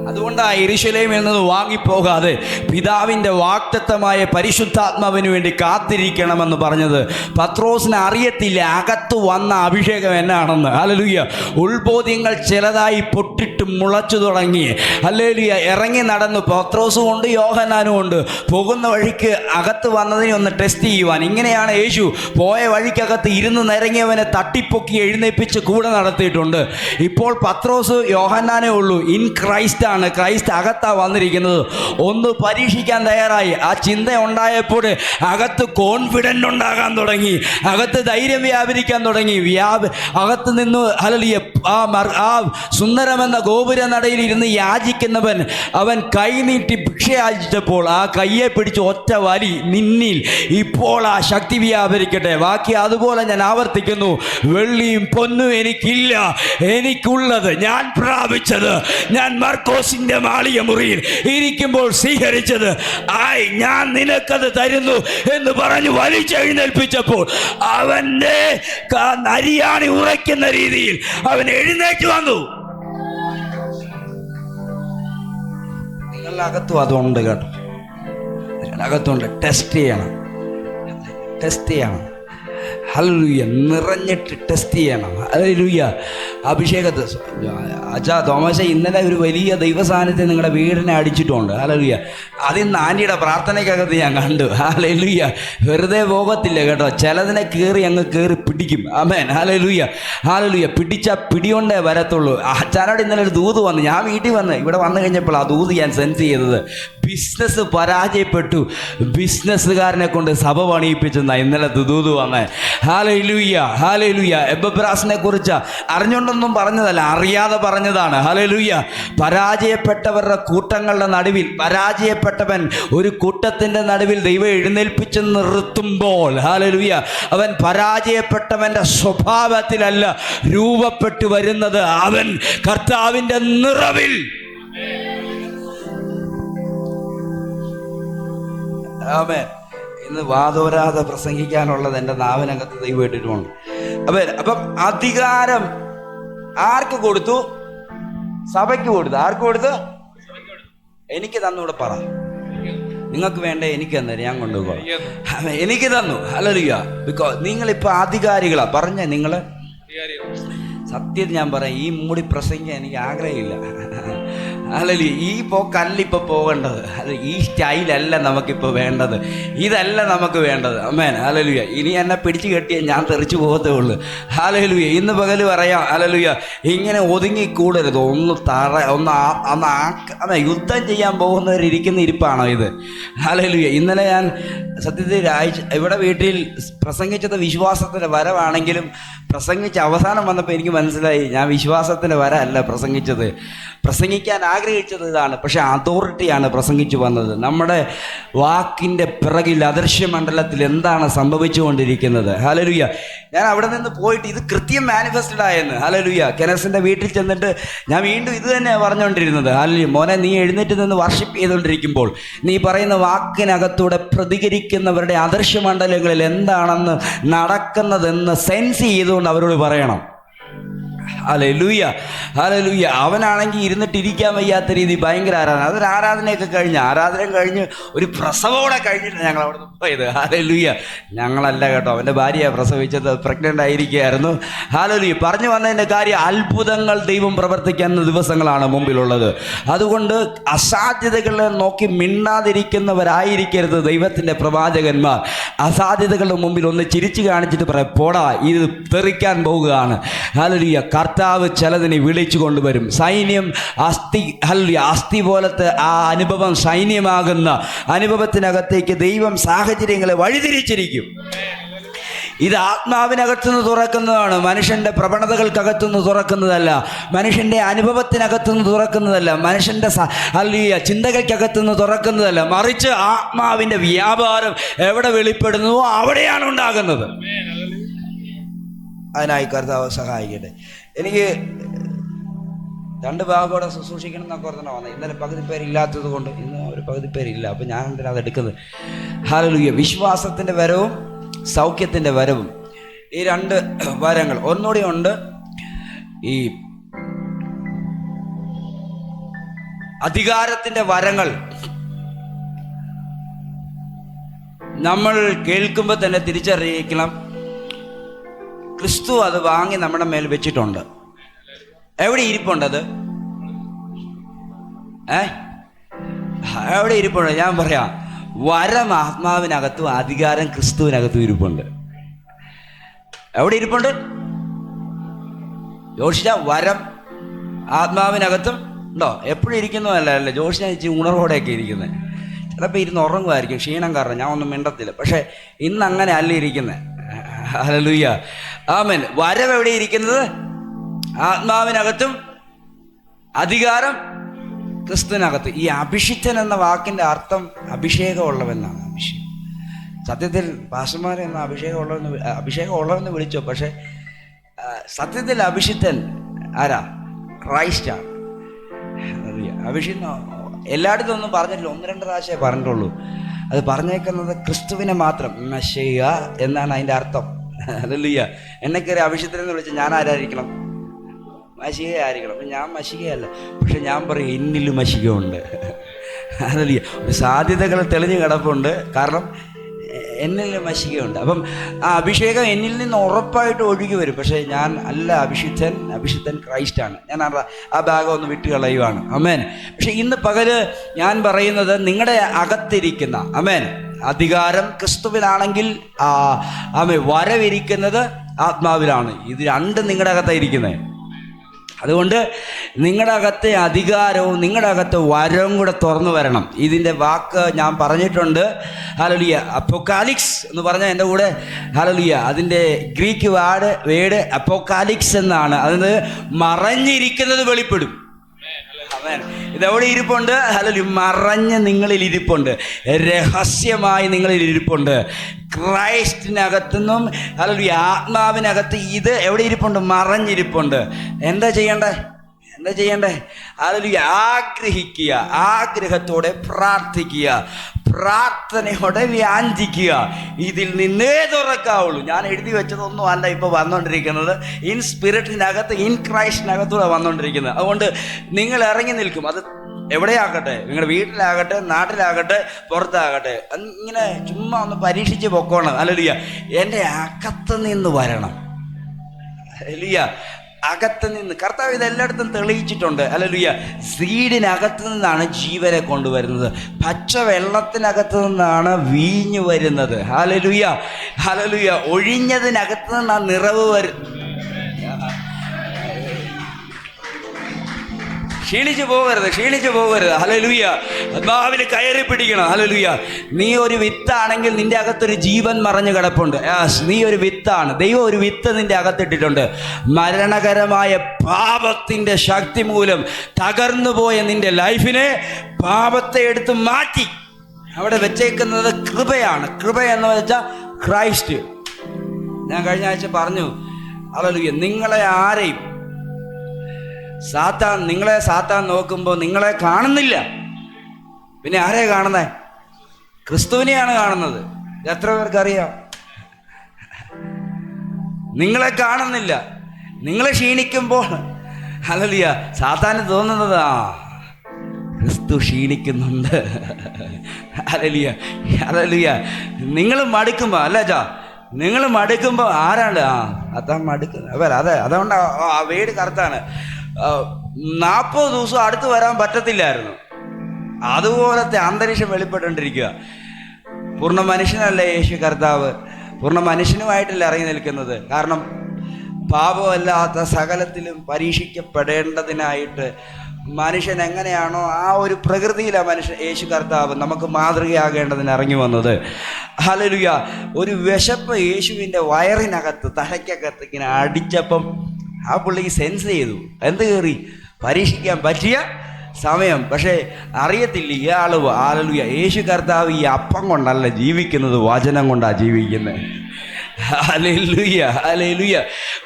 അതുകൊണ്ടാണ് യെരൂശലേമിൽ നിന്ന് വാങ്ങിപ്പോകാതെ പിതാവിൻ്റെ വാഗ്ദത്തമായ പരിശുദ്ധാത്മാവിന് വേണ്ടി കാത്തിരിക്കണമെന്ന് പറഞ്ഞത്. പത്രോസിന് അറിയത്തില്ല അകത്ത് വന്ന അഭിഷേകം എന്നാണെന്ന്. ഹല്ലേലൂയ. ഉൾബോധ്യങ്ങൾ ചിലതായി പൊട്ടിട്ട് മുളച്ചു തുടങ്ങി. ഹല്ലേലൂയ. ഇറങ്ങി നടന്നു പത്രോസും ഉണ്ട് യോഹന്നാനും ഉണ്ട്. പോകുന്ന വഴിക്ക് അകത്ത് വന്നതിനെ ഒന്ന് ടെസ്റ്റ് ചെയ്യുവാൻ. ഇങ്ങനെയാണ് യേശു പോയ വഴിക്കകത്ത് ഇരുന്ന് നിരങ്ങിയവനെ തട്ടിപ്പൊക്കി എഴുന്നേപ്പിച്ച് കൂടെ നടത്തിയിട്ടുണ്ട്. ഇപ്പോൾ പത്രോസ് യോഹന്നാനേ ഉള്ളൂ. ഇൻ ക്രൈസ്റ്റ് ആണ്, ക്രൈസ്റ്റ് അകത്താ വന്നിരിക്കുന്നത്. ഒന്ന് പരീക്ഷിക്കാൻ തയ്യാറായി. ആ ചിന്ത ഉണ്ടായപ്പോൾ അകത്ത് കോൺഫിഡൻ്റ് ഉണ്ടാകാൻ തുടങ്ങി, അകത്ത് ധൈര്യം വ്യാപരിക്കാൻ തുടങ്ങി. അകത്ത് നിന്ന് ഹല്ലേലൂയ ആ സുന്ദരമെന്ന ഗോപുര നടയിൽ ഇരുന്ന് യാചിക്കുന്നവൻ അവൻ കൈ നീട്ടി ഭിക്ഷ യാചിച്ചപ്പോൾ ആ കയ്യെ പിടിച്ച് ഒറ്റ വലി. നിന്നിൽ ഇപ്പോൾ ആ ശക്തി വ്യാപരിക്കട്ടെ. ബാക്കി അതുപോലെ ഞാൻ ആവർത്തിക്കുന്നു, വെള്ളിയും പൊന്നും എനിക്കില്ല, എനിക്കുള്ളത് ഞാൻ പ്രാപിച്ചത് ഞാൻ മർക്കോസിന്റെ മാളിക മുറിയിൽ ഇരിക്കുമ്പോൾ സ്വീകരിച്ചത് ഞാൻ നിനക്കത് തരുന്നു എന്ന് പറഞ്ഞു വലിച്ചെഴുന്നേൽപ്പിച്ചപ്പോൾ അവന്റെ നരിയാണി ഉറയ്ക്കുന്ന രീതിയിൽ അവൻ എഴുന്നേറ്റ് വന്നു. നിങ്ങളുടെ അകത്തും അതുണ്ട് കേട്ടോ, അകത്തുണ്ട്. ടെസ്റ്റ് ചെയ്യണം. ടെസ്റ്റ് ചെയ്യണം. ഹല്ലേലൂയ. നിറഞ്ഞിട്ട് ടെസ്റ്റ് ചെയ്യണം. ഹല്ലേലൂയ. അഭിഷേകത്തെ അച്ഛാ തോമസ ഇന്നലെ ഒരു വലിയ ദൈവസാന്നിധ്യം നിങ്ങളുടെ വീടിനെ അടിച്ചിട്ടുണ്ട്. ഹല്ലേലൂയ. അതിന്ന് ആൻറ്റിയുടെ പ്രാർത്ഥനയ്ക്കകത്ത് ഞാൻ കണ്ടു. ഹല്ലേലൂയ. വെറുതെ പോകത്തില്ല കേട്ടോ, ചിലതിനെ അങ്ങ് പിടിക്കും. ആമേൻ. ഹല്ലേലൂയ. ഹല്ലേലൂയ. പിടിച്ചാൽ പിടികൊണ്ടേ വരത്തുള്ളൂ. അച്ഛനോട് ഇന്നലെ ഒരു ദൂത് വന്നു. ഞാൻ വീട്ടിൽ ഇവിടെ വന്നു കഴിഞ്ഞപ്പോൾ ആ ദൂത് ഞാൻ സെൻസ് ചെയ്തത്. ബിസിനസ് പരാജയപ്പെട്ടു, ബിസിനസ്സുകാരനെ കൊണ്ട് സഭ പണിയിപ്പിച്ചെന്നാ ഇന്നലെ ദൂത് വന്നേ. ഹല്ലേലൂയ. ഹല്ലേലൂയ. എബ്രാസിനെ കുറിച്ച് അറിഞ്ഞുകൊണ്ടൊന്നും പറഞ്ഞതല്ല, അറിയാതെ പറഞ്ഞതാണ്. ഹല്ലേലൂയ. പരാജയപ്പെട്ടവരുടെ കൂട്ടങ്ങളുടെ നടുവിൽ പരാജയപ്പെട്ടവൻ ഒരു കൂട്ടത്തിൻ്റെ നടുവിൽ ദൈവം എഴുന്നേൽപ്പിച്ച് നിർത്തുമ്പോൾ, ഹല്ലേലൂയ, അവൻ പരാജയപ്പെട്ടവൻ്റെ സ്വഭാവത്തിലല്ല രൂപപ്പെട്ടു വരുന്നത്, അവൻ കർത്താവിൻ്റെ നിറവിൽ. ആമേൻ. ഇന്ന് വാദോരാതെ പ്രസംഗിക്കാനുള്ളത് എൻ്റെ നാവിനകത്ത് ദൈവം ഇട്ടിട്ടുമുണ്ട്. അപ്പം അധികാരം ആർക്ക് കൊടുത്തു? സഭയ്ക്ക് കൊടുത്തു. ആർക്ക് കൊടുത്തു? എനിക്ക് തന്നൂടെ പറ. നിങ്ങൾക്ക് വേണ്ട എനിക്ക് തന്നെ ഞാൻ കൊണ്ടുപോകാം. എനിക്ക് തന്നു. ഹല്ലേലൂയ. ബിക്കോസ് നിങ്ങളിപ്പോൾ അധികാരികളാ. പറഞ്ഞ നിങ്ങൾ സത്യം ഞാൻ പറയാം, ഈ മൂടി പ്രസംഗിക്കാൻ എനിക്ക് ആഗ്രഹമില്ല. ഹല്ലേലൂയ. ഈ പോക്കല്ല ഇപ്പോൾ പോകേണ്ടത്. അത് ഈ സ്റ്റൈലല്ല നമുക്കിപ്പോൾ വേണ്ടത്. ഇതല്ല നമുക്ക് വേണ്ടത്. ആമേൻ. ഹല്ലേലൂയ. ഇനി എന്നെ പിടിച്ചു കെട്ടിയാൽ ഞാൻ തെറിച്ചു പോകത്തേ ഉള്ളൂ. ഹല്ലേലൂയ. ഇന്ന് പകൽ പറയാം. ഹല്ലേലൂയ. ഇങ്ങനെ ഒതുങ്ങിക്കൂടരുത്. ഒന്ന് യുദ്ധം ചെയ്യാൻ പോകുന്നവരിയ്ക്കുന്ന ഇരിപ്പാണോ ഇത്? ഹല്ലേലൂയ. ഇന്നലെ ഞാൻ സത്യത്തിൽ ഇവിടെ വീട്ടിൽ പ്രസംഗിച്ചത് വിശ്വാസത്തിൻ്റെ വരവാണെങ്കിലും പ്രസംഗിച്ച് അവസാനം വന്നപ്പോൾ എനിക്ക് മനസ്സിലായി ഞാൻ വിശ്വാസത്തിൻ്റെ വര അല്ല പ്രസംഗിച്ചത്. പ്രസംഗിക്കാൻ ആഗ്രഹിച്ചത് ഇതാണ്, പക്ഷെ അതോറിറ്റിയാണ് പ്രസംഗിച്ചു വന്നത്. നമ്മുടെ വാക്കിൻ്റെ പിറകിൽ അദൃശ്യമണ്ഡലത്തിൽ എന്താണ് സംഭവിച്ചുകൊണ്ടിരിക്കുന്നത്? ഹല്ലേലൂയ. ഞാൻ അവിടെ നിന്ന് പോയിട്ട് ഇത് കൃത്യം മാനിഫെസ്റ്റഡ് ആയെന്ന്. ഹല്ലേലൂയ. കെനസിൻ്റെ വീട്ടിൽ ചെന്നിട്ട് ഞാൻ വീണ്ടും ഇത് തന്നെയാണ് പറഞ്ഞുകൊണ്ടിരുന്നത്. ഹല്ലേലൂയ. മോനെ, നീ എഴുന്നേറ്റ് നിന്ന് വർഷിപ്പ് ചെയ്തുകൊണ്ടിരിക്കുമ്പോൾ നീ പറയുന്ന വാക്കിനകത്തൂടെ പ്രതികരിക്കുന്നവരുടെ അദൃശ്യമണ്ഡലങ്ങളിൽ എന്താണെന്ന് നടക്കുന്നതെന്ന് സെൻസ് ചെയ്തുകൊണ്ട് അവരോട് പറയണം. ഹല്ലേലൂയ. ഹല്ലേലൂയ. അവനാണെങ്കിൽ ഇരുന്നിട്ടിരിക്കാൻ വയ്യാത്ത രീതി ഭയങ്കര ആരാധന. അതൊരു ആരാധനയൊക്കെ കഴിഞ്ഞ് ഒരു പ്രസവോടെ കഴിഞ്ഞിട്ട് ഞങ്ങൾ അവിടെ നിന്ന് പോയത്. ഹല്ലേലൂയ. ഞങ്ങളല്ല കേട്ടോ, അവൻ്റെ ഭാര്യയാണ് പ്രസവിച്ചത്, പ്രഗ്നൻ്റ് ആയിരിക്കുകയായിരുന്നു. ഹല്ലേലൂയ. പറഞ്ഞു വന്നതിൻ്റെ കാര്യം, അത്ഭുതങ്ങൾ ദൈവം പ്രവർത്തിക്കുന്ന ദിവസങ്ങളാണ് മുമ്പിലുള്ളത്. അതുകൊണ്ട് അസാധ്യതകളെ നോക്കി മിണ്ടാതിരിക്കുന്നവരായിരിക്കരുത് ദൈവത്തിൻ്റെ പ്രവാചകന്മാർ. അസാധ്യതകളുടെ മുമ്പിൽ ഒന്ന് ചിരിച്ചു കാണിച്ചിട്ട് പറയാം, പോടാ, ഇത് തെറിക്കാൻ പോവുകയാണ്. ഹല്ലേലൂയ. കർത്താവ് ചിലതിനെ വിളിച്ചു കൊണ്ടുവരും. സൈന്യം അസ്ഥി പോലത്തെ ആ അനുഭവം സൈന്യമാകുന്ന അനുഭവത്തിനകത്തേക്ക് ദൈവം സാഹചര്യങ്ങളെ വഴിതിരിച്ചിരിക്കും. ഇത് ആത്മാവിനകത്തുനിന്ന് തുറക്കുന്നതാണ്, മനുഷ്യൻ്റെ പ്രവണതകൾക്കകത്തുനിന്ന് തുറക്കുന്നതല്ല, മനുഷ്യൻ്റെ അനുഭവത്തിനകത്തുനിന്ന് തുറക്കുന്നതല്ല, മനുഷ്യൻ്റെ ചിന്തകൾക്കകത്തുനിന്ന് തുറക്കുന്നതല്ല. മറിച്ച് ആത്മാവിൻ്റെ വ്യാപാരം എവിടെ വെളിപ്പെടുന്നുവോ അവിടെയാണ് ഉണ്ടാകുന്നത്. അതിനായി കർത്താവ് സഹായിക്കട്ടെ. എനിക്ക് 2 ഭാഗത്തോടെ ശുശ്രൂഷിക്കണം എന്നൊക്കെ ഓർത്തന്നെ വന്നത്. ഇന്നലെ പകുതി പേരില്ലാത്തത് കൊണ്ട് ഇന്ന് ഒരു പകുതി പേരില്ല. അപ്പം ഞാൻ എന്തിനാ അതെടുക്കുന്നത്? ഹല്ലേലൂയ. വിശ്വാസത്തിൻ്റെ വരവും സൗഖ്യത്തിൻ്റെ വരവും, ഈ 2 വരങ്ങൾ. ഒന്നുകൂടി ഉണ്ട്, ഈ അധികാരത്തിൻ്റെ വരങ്ങൾ നമ്മൾ കേൾക്കുമ്പോൾ തന്നെ തിരിച്ചറിയിക്കണം, ക്രിസ്തു അത് വാങ്ങി നമ്മുടെ മേൽ വെച്ചിട്ടുണ്ട്. എവിടെ ഇരിപ്പുണ്ടത്? എവിടെ ഇരിപ്പുണ്ട്? ഞാൻ പറയാം, വരം ആത്മാവിനകത്തും അധികാരം ക്രിസ്തുവിനകത്തും ഇരിപ്പുണ്ട്. എവിടെ ഇരിപ്പുണ്ട്? ജോഷിച്ച വരം ആത്മാവിനകത്തും ഉണ്ടോ? എപ്പോഴും ഇരിക്കുന്നതല്ല. ജോഷിച്ച ഇച്ചിരി ഉണർവോടെയൊക്കെ ഇരിക്കുന്നത്. ചിലപ്പോൾ ഇരുന്ന് ഉറങ്ങുമായിരിക്കും, ക്ഷീണം കാരണം. ഞാൻ ഒന്നും മിണ്ടത്തില്ല. പക്ഷെ ഇന്ന് അങ്ങനെ അല്ല ഇരിക്കുന്നത്. ഹല്ലേലൂയ. ആമേൻ. വരം എവിടെ ഇരിക്കുന്നത്? ആത്മാവിനകത്തും അധികാരം ക്രിസ്തുവിനകത്ത്. ഈ അഭിഷിക്തൻ എന്ന വാക്കിൻ്റെ അർത്ഥം അഭിഷേകമുള്ളവെന്നാണ്. അഭിഷേകം സത്യത്തിൽ പാസ്റ്റർമാരെ എന്ന അഭിഷേകമുള്ളവെന്ന് വിളിച്ചോ, പക്ഷെ സത്യത്തിൽ അഭിഷിക്തൻ ആരാ? ക്രൈസ്റ്റാണ്. അഭിഷിക്തൻ എല്ലായിടത്തും ഒന്നും പറഞ്ഞിട്ടില്ല, 1-2 പ്രാവശ്യമേ പറഞ്ഞിട്ടുള്ളൂ. അത് പറഞ്ഞേക്കുന്നത് ക്രിസ്തുവിനെ മാത്രം. മശിഹ എന്നാണ് അതിൻ്റെ അർത്ഥം. ഹല്ലേലൂയ. എന്നെ കയറി അഭിഷിക്തനെന്ന് വിളിച്ച് ഞാൻ ആരായിരിക്കണം? മശിഹ ആയിരിക്കണം. അപ്പം ഞാൻ മശിഹയല്ല, പക്ഷെ ഞാൻ പറയും എന്നിലും മശിഹ ഉണ്ട്. ഹല്ലേലൂയ. ഒരു സാധ്യതകൾ തെളിഞ്ഞു കിടപ്പുണ്ട്. കാരണം എന്നിൽ മഷികയുണ്ട്. അപ്പം ആ അഭിഷേകം എന്നിൽ നിന്ന് ഉറപ്പായിട്ട് ഒഴുകി വരും. പക്ഷേ ഞാൻ അല്ല അഭിഷിക്തൻ ക്രൈസ്റ്റാണ്. ഞാൻ ആ ഭാഗം ഒന്ന് വിട്ട് കളയുവാണ്. അമേൻ. പക്ഷെ ഇന്ന് പകല് ഞാൻ പറയുന്നത് നിങ്ങളുടെ അകത്തിരിക്കുന്ന അമേൻ അധികാരം ക്രിസ്തുവിലാണെങ്കിൽ വരവിരിക്കുന്നത് ആത്മാവിലാണ്. ഇത് രണ്ടും നിങ്ങളുടെ അകത്തായിരിക്കുന്നത്. അതുകൊണ്ട് നിങ്ങളുടെ അകത്തെ അധികാരവും നിങ്ങളുടെ അകത്തെ വരവും കൂടെ തുറന്നു വരണം. ഇതിൻ്റെ വാക്ക് ഞാൻ പറഞ്ഞിട്ടുണ്ട്. ഹല്ലേലൂയ. അപ്പോക്കാലിക്സ് എന്ന് പറഞ്ഞാൽ എൻ്റെ കൂടെ ഹല്ലേലൂയ. അതിൻ്റെ ഗ്രീക്ക് വേർഡ് അപ്പോക്കാലിക്സ് എന്നാണ്. അതിന് മറഞ്ഞിരിക്കുന്നത് വെളിപ്പെടും. ഇതെവിടെ ഇരിപ്പുണ്ട്? ഹല്ലേലൂയ. മറഞ്ഞ് നിങ്ങളിൽ ഇരിപ്പുണ്ട്, രഹസ്യമായി നിങ്ങളിൽ ഇരിപ്പുണ്ട്. ക്രൈസ്റ്റിനകത്തുനിന്നും ഹല്ലേലൂയ ആത്മാവിനകത്ത് ഇത് എവിടെ ഇരിപ്പുണ്ട്? മറഞ്ഞിരിപ്പുണ്ട്. എന്താ ചെയ്യണ്ടേ? ഹല്ലേലൂയ. ആഗ്രഹിക്കുക, ആഗ്രഹത്തോടെ പ്രാർത്ഥിക്കുക, പ്രാർത്ഥനയോടെ വ്യാഞ്ചിക്കുക. ഇതിൽ നിന്നേ തുറക്കാവുള്ളൂ. ഞാൻ എഴുതി വെച്ചതൊന്നും അല്ല ഇപ്പോൾ വന്നുകൊണ്ടിരിക്കുന്നത്. ഇൻ സ്പിരിറ്റിനകത്ത്, ഇൻ ക്രൈസ്റ്റിനകത്തൂടെ വന്നുകൊണ്ടിരിക്കുന്നത്. അതുകൊണ്ട് നിങ്ങൾ ഇറങ്ങി നിൽക്കും. അത് എവിടെയാകട്ടെ, നിങ്ങളുടെ വീട്ടിലാകട്ടെ, നാട്ടിലാകട്ടെ, പുറത്താകട്ടെ, ഇങ്ങനെ ചുമ്മാ ഒന്ന് പരീക്ഷിച്ച് പൊക്കോണം. ഹല്ലേലൂയ. എൻ്റെ അകത്ത് നിന്ന് വരണം. ഹല്ലേലൂയ. അകത്ത് നിന്ന് കർത്താവ് ഇതെല്ലായിടത്തും തെളിയിച്ചിട്ടുണ്ട്. ഹല്ലേലൂയ. സീഡിനകത്ത് നിന്നാണ് ജീവനെ കൊണ്ടുവരുന്നത്. പച്ച വെള്ളത്തിനകത്ത് നിന്നാണ് വീഞ്ഞു വരുന്നത്. ഹല്ലേലൂയ. ഹല്ലേലൂയ. ഒഴിഞ്ഞതിനകത്ത് നിന്നാണ് നിറവ് വരുന്നത്. ക്ഷീണിച്ചു പോകരുത്. ഹല്ലേലൂയ. ആത്മാവിൽ കയറി പിടിക്കണം. ഹല്ലേലൂയ. നീ ഒരു വിത്താണെങ്കിൽ നിന്റെ അകത്തൊരു ജീവൻ മറഞ്ഞു കിടപ്പുണ്ട്. നീ ഒരു വിത്താണ്. ദൈവം ഒരു വിത്ത് നിന്റെ അകത്തിട്ടിട്ടുണ്ട്. മരണകരമായ പാപത്തിൻ്റെ ശക്തി മൂലം തകർന്നു പോയ നിന്റെ ലൈഫിനെ പാപത്തെ എടുത്ത് മാറ്റി അവിടെ വെച്ചേക്കുന്നത് കൃപയാണ്. കൃപ എന്ന് വെച്ചാൽ ക്രൈസ്റ്റ്. ഞാൻ കഴിഞ്ഞ ആഴ്ച പറഞ്ഞു, ഹല്ലേലൂയ, നിങ്ങളെ ആരെയും സാത്താൻ നോക്കുമ്പോൾ നിങ്ങളെ കാണുന്നില്ല. പിന്നെ ആരെയാ കാണുന്നേ? ക്രിസ്തുവിനെയാണ് കാണുന്നത്. എത്ര പേർക്കറിയാം? നിങ്ങളെ കാണുന്നില്ല. നിങ്ങളെ ക്ഷീണിക്കുമ്പോൾ ഹല്ലേലൂയ സാത്താന് തോന്നുന്നത് ക്രിസ്തു ക്ഷീണിക്കുന്നുണ്ട്. ഹല്ലേലൂയ. ഹല്ലേലൂയ. നിങ്ങൾ മടുക്കുമ്പോൾ നിങ്ങൾ മടുക്കുമ്പോൾ ആരാണ്? അതാ മടുക്കുന്നത്. അതുകൊണ്ട് ആ വീട് കറുത്താണ്. 40 ദിവസം അടുത്ത് വരാൻ പറ്റത്തില്ലായിരുന്നു. അതുപോലത്തെ അന്തരീക്ഷം വെളിപ്പെട്ടുകൊണ്ടിരിക്കുക. പൂർണ്ണ മനുഷ്യനല്ല യേശു കർത്താവ്. പൂർണ്ണ മനുഷ്യനുമായിട്ടല്ല ഇറങ്ങി നിൽക്കുന്നത്. കാരണം പാപമല്ലാത്ത സകലത്തിലും പരീക്ഷിക്കപ്പെടേണ്ടതിനായിട്ട് മനുഷ്യൻ എങ്ങനെയാണോ ആ ഒരു പ്രകൃതിയിലാണ് യേശു കർത്താവ് നമുക്ക് മാതൃകയാകേണ്ടതിന് ഇറങ്ങി വന്നത്. ഹല്ലേലൂയ. ഒരു വിശപ്പ് യേശുവിൻ്റെ വയറിനകത്ത്, തലയ്ക്കകത്ത് ഇങ്ങനെ അടിച്ചപ്പം ആ പുള്ളിക്ക് സെൻസ് ചെയ്തു. എന്ത് കയറി? പരീക്ഷിക്കാൻ പറ്റിയ സമയം. പക്ഷേ അറിയത്തില്ല ഇയാൾ ഹല്ലേലൂയ യേശു കർത്താവ് ഈ അപ്പം കൊണ്ടല്ല ജീവിക്കുന്നത്, വചനം കൊണ്ടാണ് ജീവിക്കുന്നത്. ഹല്ലേലൂയ. ഹല്ലേലൂയ.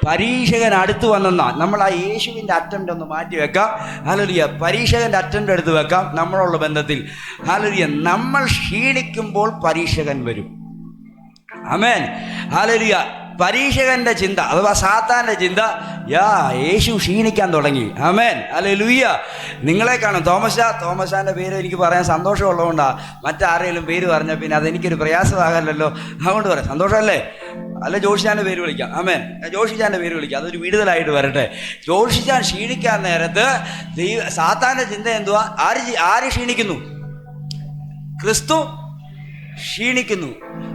പരീക്ഷകൻ അടുത്ത് വന്നെന്നാ നമ്മൾ ആ യേശുവിൻ്റെ അറ്റംപ്റ്റ് ഒന്ന് മാറ്റി വെക്കാം. ഹല്ലേലൂയ. പരീക്ഷകൻ്റെ അറ്റംപ്റ്റ് എടുത്ത് വെക്കാം നമ്മളുള്ള ബന്ധത്തിൽ. ഹല്ലേലൂയ. നമ്മൾ ക്ഷീണിക്കുമ്പോൾ പരീക്ഷകൻ വരും. ആമേൻ. ഹല്ലേലൂയ. പരീക്ഷകന്റെ ചിന്ത അഥവാ സാത്താൻ്റെ ചിന്ത, യേശു ക്ഷീണിക്കാൻ തുടങ്ങി. ആമേൻ. ഹല്ലേലൂയ. നിങ്ങളെ കാണും. തോമസാൻ്റെ പേര് എനിക്ക് പറയാൻ സന്തോഷമുള്ളതുകൊണ്ടാണ്. മറ്റാരെങ്കിലും പേര് പറഞ്ഞാൽ പിന്നെ അതെനിക്കൊരു പ്രയാസമാകല്ലോ. അതുകൊണ്ട് പറയാം. സന്തോഷമല്ലേ? അല്ല, ജോഷിച്ചാൻ്റെ പേര് വിളിക്കാം. ആമേൻ. ജോഷിച്ചാൻ്റെ പേര് വിളിക്കാം. അതൊരു വിടുതലായിട്ട് വരട്ടെ. ജോഷിച്ചാൻ ക്ഷീണിക്കാൻ നേരത്ത് സാത്താൻ്റെ ചിന്ത എന്തുവാ? ആര് ക്ഷീണിക്കുന്നു? ക്രിസ്തു ക്ഷീണിക്കുന്നു.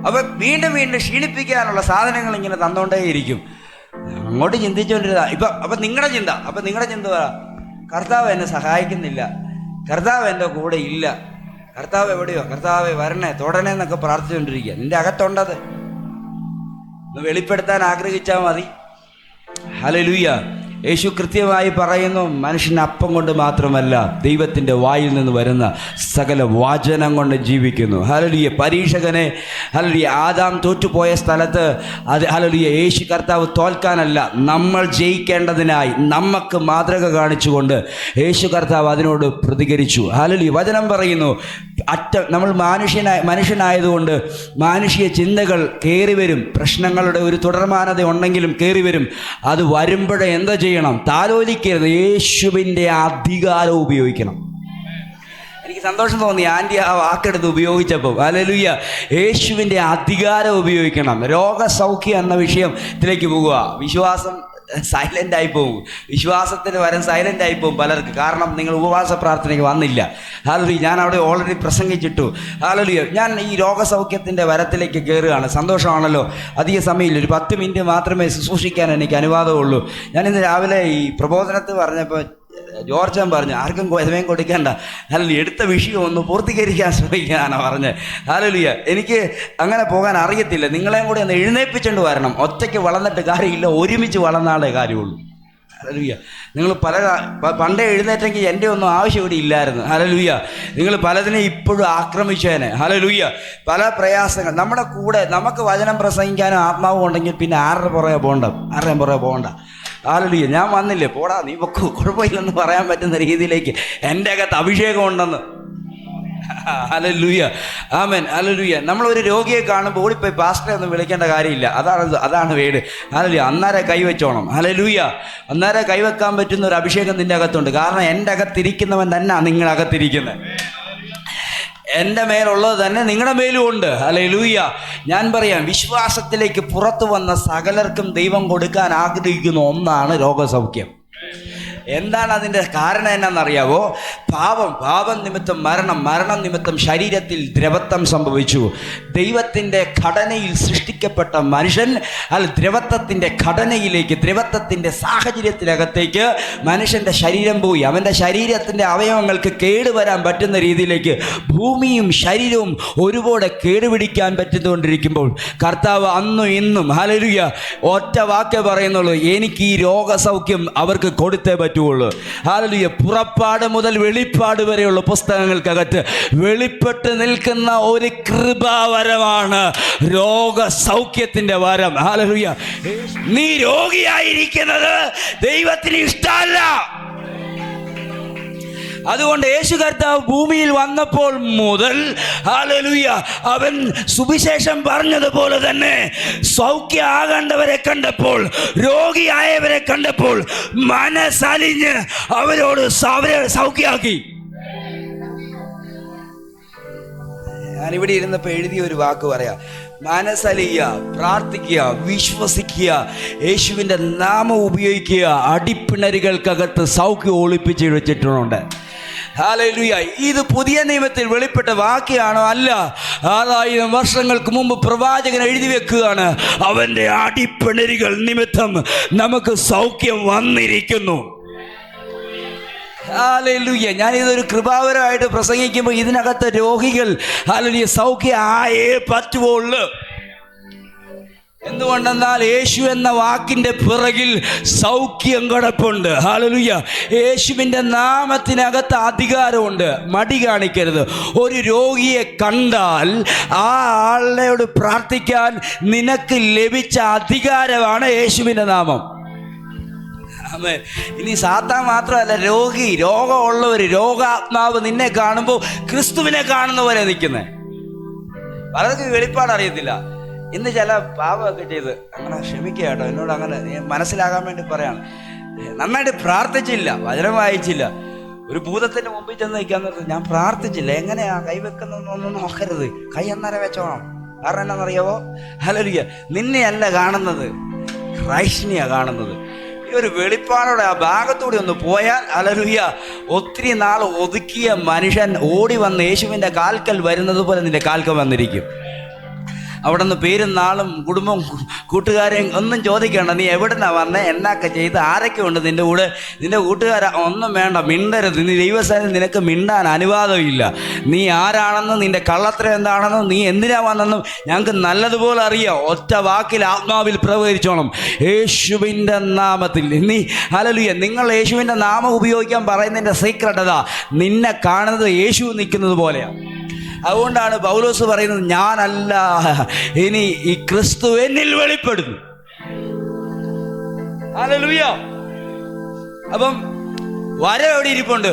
അപ്പൊ വീണ്ടും ക്ഷീണിപ്പിക്കാനുള്ള സാധനങ്ങൾ ഇങ്ങനെ തന്നുകൊണ്ടേയിരിക്കും. അങ്ങോട്ട് ചിന്തിച്ചുകൊണ്ടിരുന്ന അപ്പൊ നിങ്ങളുടെ ചിന്ത കർത്താവ് എന്നെ സഹായിക്കുന്നില്ല, കർത്താവ് എൻ്റെ കൂടെ ഇല്ല, കർത്താവ് എവിടെയോ, കർത്താവ് വരണേ തൊടണേ എന്നൊക്കെ പ്രാർത്ഥിച്ചുകൊണ്ടിരിക്കുക. നിന്റെ അകത്തുണ്ടത്. വെളിപ്പെടുത്താൻ ആഗ്രഹിച്ചാൽ മതി. ഹല്ലേലൂയ. യേശു കൃത്യമായി പറയുന്നു, മനുഷ്യൻ അപ്പം കൊണ്ട് മാത്രമല്ല ദൈവത്തിൻ്റെ വായിൽ നിന്ന് വരുന്ന സകല വചനം കൊണ്ട് ജീവിക്കുന്നു. ഹല്ലേലൂയ. പരീക്ഷകനെ ഹല്ലേലൂയ ആദാം തോറ്റുപോയ സ്ഥലത്ത് ഹല്ലേലൂയ യേശു കർത്താവ് തോൽക്കാനല്ല, നമ്മൾ ജയിക്കേണ്ടതിനായി നമുക്ക് മാതൃക കാണിച്ചുകൊണ്ട് യേശു കർത്താവ് അതിനോട് പ്രതികരിച്ചു. ഹല്ലേലൂയ. വചനം പറയുന്നു, നമ്മൾ മനുഷ്യനായതുകൊണ്ട് മാനുഷിക ചിന്തകൾ കയറി വരും. പ്രശ്നങ്ങളുടെ ഒരു തുടർമാനത ഉണ്ടെങ്കിലും കയറി വരും. അത് വരുമ്പോഴേ എന്താ ചെയ്യണം? താലോലിക്കരുത്. യേശുവിൻ്റെ അധികാരം ഉപയോഗിക്കണം. എനിക്ക് സന്തോഷം തോന്നി ആൻറ്റി ആ വാക്കെടുത്ത് ഉപയോഗിച്ചപ്പോൾ. ഹല്ലേലൂയ. യേശുവിൻ്റെ അധികാരം ഉപയോഗിക്കണം. രോഗസൗഖ്യം എന്ന വിഷയത്തിലേക്ക് പോകുക. വിശ്വാസം സൈലൻ്റ് ആയി പോകും. വിശ്വാസത്തിന് വരം സൈലൻ്റ് ആയി പോകും പലർക്ക്. കാരണം നിങ്ങൾ ഉപവാസ പ്രാർത്ഥനയ്ക്ക് വന്നില്ല. ഹല്ലേലൂയ. ഞാൻ അവിടെ ഓൾറെഡി പ്രസംഗിച്ചിട്ടു. ഹല്ലേലൂയ. ഞാൻ ഈ രോഗസൗഖ്യത്തിൻ്റെ വരത്തിലേക്ക് കയറുകയാണ്. സന്തോഷമാണല്ലോ. അധിക സമയമില്ല, ഒരു 10 മിനിറ്റ് മാത്രമേ ശുശ്രൂഷിക്കാൻ എനിക്ക് അനുവാദമുള്ളൂ. ഞാനിന്ന് രാവിലെ ഈ പ്രബോധനത്തിൽ പറഞ്ഞപ്പോൾ ജോർജൻ പറഞ്ഞു, ആർക്കും സമയം കൊടുക്കേണ്ട, ഹല്ലേലൂയ, എടുത്ത വിഷയം ഒന്ന് പൂർത്തീകരിക്കാൻ ശ്രമിക്കാനാണ് പറഞ്ഞത്. ഹല്ലേലൂയ. എനിക്ക് അങ്ങനെ പോകാൻ അറിയത്തില്ല. നിങ്ങളെയും കൂടെ ഒന്ന് എഴുന്നേൽപ്പിച്ചുകൊണ്ട് വരണം. ഒറ്റയ്ക്ക് വളർന്നിട്ട് കാര്യമില്ല, ഒരുമിച്ച് വളർന്നാലേ കാര്യമുള്ളൂ. ഹല്ലേലൂയ. നിങ്ങൾ പണ്ടേ എഴുന്നേറ്റെങ്കിൽ എൻ്റെ ഒന്നും ആവശ്യം ഇവിടെ ഇല്ലായിരുന്നു. ഹല്ലേലൂയ. നിങ്ങൾ പലതിനെ ഇപ്പോഴും ആക്രമിച്ചേനെ. ഹല്ലേലൂയ. പല പ്രയാസങ്ങൾ നമ്മുടെ കൂടെ. നമുക്ക് വചനം പ്രസംഗിക്കാനും ആത്മാവും ഉണ്ടെങ്കിൽ പിന്നെ ആരുടെയും പുറകെ പോകണ്ട. ഹല്ലേലൂയ. ഞാൻ വന്നില്ലേ, പോടാ നീ പൊക്കോ, കുഴപ്പമില്ലെന്ന് പറയാൻ പറ്റുന്ന രീതിയിലേക്ക് എൻ്റെ അകത്ത് അഭിഷേകം ഉണ്ടെന്ന്. ഹല്ലേലൂയ. ആമേൻ. ഹല്ലേലൂയ. നമ്മളൊരു രോഗിയെ കാണുമ്പോൾ ഓടിപ്പോയി പാസ്റ്ററെ ഒന്നും വിളിക്കേണ്ട കാര്യമില്ല. അതാണ് വീട്. ഹല്ലേലൂയ. അന്നേരം കൈവച്ചോണം. ഹല്ലേലൂയ. അന്നേരം കൈവെക്കാൻ പറ്റുന്ന ഒരു അഭിഷേകം നിൻ്റെ അകത്തുണ്ട്. കാരണം എൻ്റെ അകത്തിരിക്കുന്നവൻ തന്നെ നിങ്ങളകത്തിരിക്കുന്നത്. എൻ്റെ മേലുള്ളത് തന്നെ നിങ്ങളുടെ മേലും ഉണ്ട്. ഹല്ലേലൂയ. ഞാൻ പറയാം, വിശ്വാസത്തിലേക്ക് പുറത്തു വന്ന സകലർക്കും ദൈവം കൊടുക്കാൻ ആഗ്രഹിക്കുന്ന ഒന്നാണ് രോഗസൗഖ്യം. എന്താണ് അതിൻ്റെ കാരണം എന്നാണെന്നറിയാവോ? പാപം നിമിത്തം മരണം നിമിത്തം ശരീരത്തിൽ ദ്രവത്വം സംഭവിച്ചു. ദൈവത്തിൻ്റെ ഘടനയിൽ സൃഷ്ടിക്കപ്പെട്ട മനുഷ്യൻ ദ്രവത്വത്തിൻ്റെ ഘടനയിലേക്ക്, ദ്രവത്വത്തിൻ്റെ സാഹചര്യത്തിനകത്തേക്ക് മനുഷ്യൻ്റെ ശരീരം പോയി. അവൻ്റെ ശരീരത്തിൻ്റെ അവയവങ്ങൾക്ക് കേടുവരാൻ പറ്റുന്ന രീതിയിലേക്ക് ഭൂമിയും ശരീരവും ഒരുപോലെ കേടുപിടിക്കാൻ പറ്റുന്നുകൊണ്ടിരിക്കുമ്പോൾ കർത്താവ് അന്നും ഇന്നും ഹല്ലേലൂയ ഒറ്റ വാക്കേ പറയുന്നുള്ളൂ, എനിക്ക് ഈ രോഗസൗഖ്യം അവർക്ക് കൊടുത്തേ പറ്റുള്ളൂ. ഹല്ലേലൂയ. പുറപ്പാട് മുതൽ വെളിപ്പാട് വരെയുള്ള പുസ്തകങ്ങൾക്കകത്ത് വെളിപ്പെട്ട് നിൽക്കുന്ന ഒരു കൃപാവരമാണ് രോഗസൗഖ്യത്തിന്റെ വരം. ഹല്ലേലൂയ. നീ രോഗിയായിരിക്കുന്നത് ദൈവത്തിന് ഇഷ്ടമല്ല. അതുകൊണ്ട് യേശു കർത്താവ് ഭൂമിയിൽ വന്നപ്പോൾ മുതൽ ഹല്ലേലൂയ അവൻ സുവിശേഷം പറഞ്ഞതുപോലെ തന്നെ സൗഖ്യമാകേണ്ടവരെ കണ്ടപ്പോൾ, രോഗിയായവരെ കണ്ടപ്പോൾ മനസ്സലിഞ്ഞ് അവരെ സൗഖ്യമാക്കി. ഞാനിവിടെ ഇരുന്നപ്പോൾ എഴുതിയ ഒരു വാക്ക് പറയാം, മനസ്സലിയുക, പ്രാർത്ഥിക്കുക, വിശ്വസിക്കുക, യേശുവിൻ്റെ നാമം ഉപയോഗിക്കുക, അടിപ്പിണരുകൾക്കകത്ത് സൗഖ്യം ഒളിപ്പിച്ച് വെച്ചിട്ടുണ്ട്. ഹല്ലേലൂയ. ഇത് പുതിയ നിയമത്തിൽ വെളിപ്പെട്ട വാക്യാണോ? അല്ല. 6000 വർഷങ്ങൾക്ക് മുമ്പ് പ്രവാചകൻ എഴുതി വെക്കുകയാണ്, അവൻ്റെ അടിപ്പിണരുകൾ നിമിത്തം നമുക്ക് സൗഖ്യം വന്നിരിക്കുന്നു. ഹല്ലേലൂയ. ഞാനിതൊരു കൃപാവരമായിട്ട് പ്രസംഗിക്കുമ്പോൾ ഇതിനകത്ത് രോഗികൾ ഹല്ലേലൂയ സൗഖ്യം ആയേ പറ്റുള്ളൂ. എന്തുകൊണ്ടെന്നാൽ യേശു എന്ന വാക്കിൻ്റെ പിറകിൽ സൗഖ്യം കിടപ്പുണ്ട്. ഹല്ലേലൂയ. യേശുവിൻ്റെ നാമത്തിനകത്ത് അധികാരമുണ്ട്. മടി കാണിക്കരുത്. ഒരു രോഗിയെ കണ്ടാൽ ആ ആളോട് പ്രാർത്ഥിക്കാൻ നിനക്ക് ലഭിച്ച അധികാരമാണ് യേശുവിൻ്റെ നാമം. ഇനി സാത്താൻ മാത്രമല്ല, രോഗമുള്ളവർ, രോഗാത്മാവ് നിന്നെ കാണുമ്പോൾ ക്രിസ്തുവിനെ കാണുന്ന പോലെ നിൽക്കുന്നത്. പലർക്കും വെളിപ്പാട് അറിയത്തില്ല. ഇന്ന് ചില പാപമൊക്കെ ചെയ്ത് അങ്ങനെ ക്ഷമിക്കുക കേട്ടോ, എന്നോട് അങ്ങനെ മനസ്സിലാകാൻ വേണ്ടി പറയാണ്. നന്നായിട്ട് പ്രാർത്ഥിച്ചില്ല, വചനം വായിച്ചില്ല, ഒരു ഭൂതത്തിൻ്റെ മുമ്പിൽ ചെന്ന് നിൽക്കാൻ നിർത്തി, ഞാൻ പ്രാർത്ഥിച്ചില്ല. എങ്ങനെയാ കൈവെക്കുന്നൊന്നും നോക്കരുത്, കൈ അന്നേരം വെച്ചോണം. കാരണം എന്നാണെന്നറിയാവോ? ഹല്ലേലൂയ. നിന്നെയല്ല കാണുന്നത്, ക്രൈസ്റ്റിനെയാണ് കാണുന്നത്. ഈ ഒരു വെളിപ്പാടോടെ ആ ഭാഗത്തൂടെ ഒന്ന് പോയാൽ ഹല്ലേലൂയ ഒത്തിരി നാൾ ഒതുക്കിയ മനുഷ്യൻ ഓടി വന്ന് യേശുവിൻ്റെ കാൽക്കൽ വരുന്നത് പോലെ നിന്റെ കാൽക്കൽ വന്നിരിക്കും. അവിടെ നിന്ന് പേരും നാളും കുടുംബം കൂട്ടുകാരെയും ഒന്നും ചോദിക്കേണ്ട. നീ എവിടുന്നാ വന്നേ, എന്നൊക്കെ ചെയ്ത്, ആരൊക്കെ ഉണ്ട് നിൻ്റെ കൂടെ, നിൻ്റെ കൂട്ടുകാരാ, ഒന്നും വേണ്ട, മിണ്ടരുത്. നീ ദൈവസേനയിൽ നിനക്ക് മിണ്ടാൻ അനുവാദമില്ല. നീ ആരാണെന്നും നിൻ്റെ കള്ളത്തരം എന്താണെന്നും നീ എന്തിനാ വന്നെന്നും ഞങ്ങൾക്ക് നല്ലതുപോലെ അറിയാം. ഒറ്റ വാക്കിൽ ആത്മാവിൽ പ്രവചിച്ചോണം, യേശുവിൻ്റെ നാമത്തിൽ. നീ ഹല്ലേലൂയ. നിങ്ങൾ യേശുവിൻ്റെ നാമം ഉപയോഗിക്കാൻ പറയുന്നതിൻ്റെ സീക്രട്ട് അതാ, നിന്നെ കാണുന്നത് യേശു നിൽക്കുന്നത് പോലെയാണ്. അതുകൊണ്ടാണ് പൗലോസ് പറയുന്നത്, ഞാനല്ല, ഇനി ഈ ക്രിസ്തു എന്നിൽ വെളിപ്പെടുന്നു. ഹല്ലേലൂയ. അപ്പം വരം എവിടെ ഇരിപ്പുണ്ട്?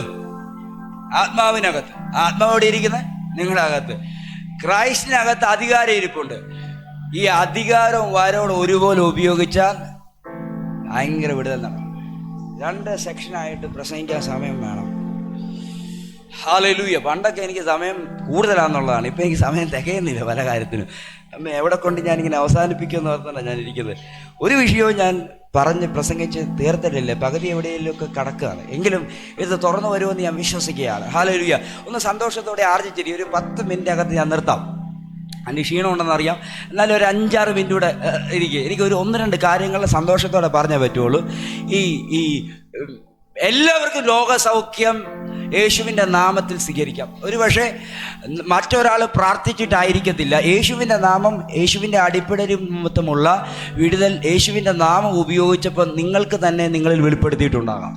ആത്മാവിനകത്ത്. ആത്മാവ് എവിടെ ഇരിക്കുന്നത്? നിങ്ങളുടെ അകത്ത്. ക്രൈസ്റ്റിനകത്ത് അധികാരം ഇരിപ്പുണ്ട്. ഈ അധികാരവും വരവും ഒരുപോലെ ഉപയോഗിച്ചാൽ ഭയങ്കര വിടുതൽ നടക്കും. 2 സെക്ഷനായിട്ട് പ്രസംഗിക്കാൻ സമയം വേണം. ഹല്ലേലൂയ. പണ്ടൊക്കെ എനിക്ക് സമയം കൂടുതലാണെന്നുള്ളതാണ്, ഇപ്പം എനിക്ക് സമയം തികയുന്നില്ല പല കാര്യത്തിനും. അമ്മ എവിടെ കൊണ്ട് ഞാനിങ്ങനെ അവസാനിപ്പിക്കുമെന്ന് ഓർത്താണ് ഞാൻ ഇരിക്കുന്നത്. ഒരു വിഷയവും ഞാൻ പറഞ്ഞ് പ്രസംഗിച്ച് തീർത്തിട്ടില്ല, പകുതി എവിടെയെങ്കിലുമൊക്കെ കിടക്കുകയാണ്. എങ്കിലും ഇത് തുറന്നു വരുമെന്ന് ഞാൻ വിശ്വസിക്കുകയാണ്. ഹല്ലേലൂയ. ഒന്ന് സന്തോഷത്തോടെ ആർജിച്ചിരി ഒരു 10 മിനിറ്റ് അകത്ത് ഞാൻ നിർത്താം. അതിന് ക്ഷീണമുണ്ടെന്നറിയാം, എന്നാലും ഒരു 5-6 മിനിറ്റ് കൂടെ എനിക്കൊരു 1-2 കാര്യങ്ങൾ സന്തോഷത്തോടെ പറഞ്ഞേ പറ്റുള്ളൂ. ഈ എല്ലാവർക്കും ലോകസൗഖ്യം യേശുവിൻ്റെ നാമത്തിൽ സ്വീകരിക്കാം. ഒരു പക്ഷേ മറ്റൊരാൾ പ്രാർത്ഥിച്ചിട്ടായിരിക്കത്തില്ല. യേശുവിൻ്റെ നാമം, യേശുവിൻ്റെ അടിപ്പിടരുമുള്ള വിടുതൽ യേശുവിൻ്റെ നാമം ഉപയോഗിച്ചപ്പോൾ നിങ്ങൾക്ക് തന്നെ നിങ്ങളിൽ വെളിപ്പെടുത്തിയിട്ടുണ്ടാകാം.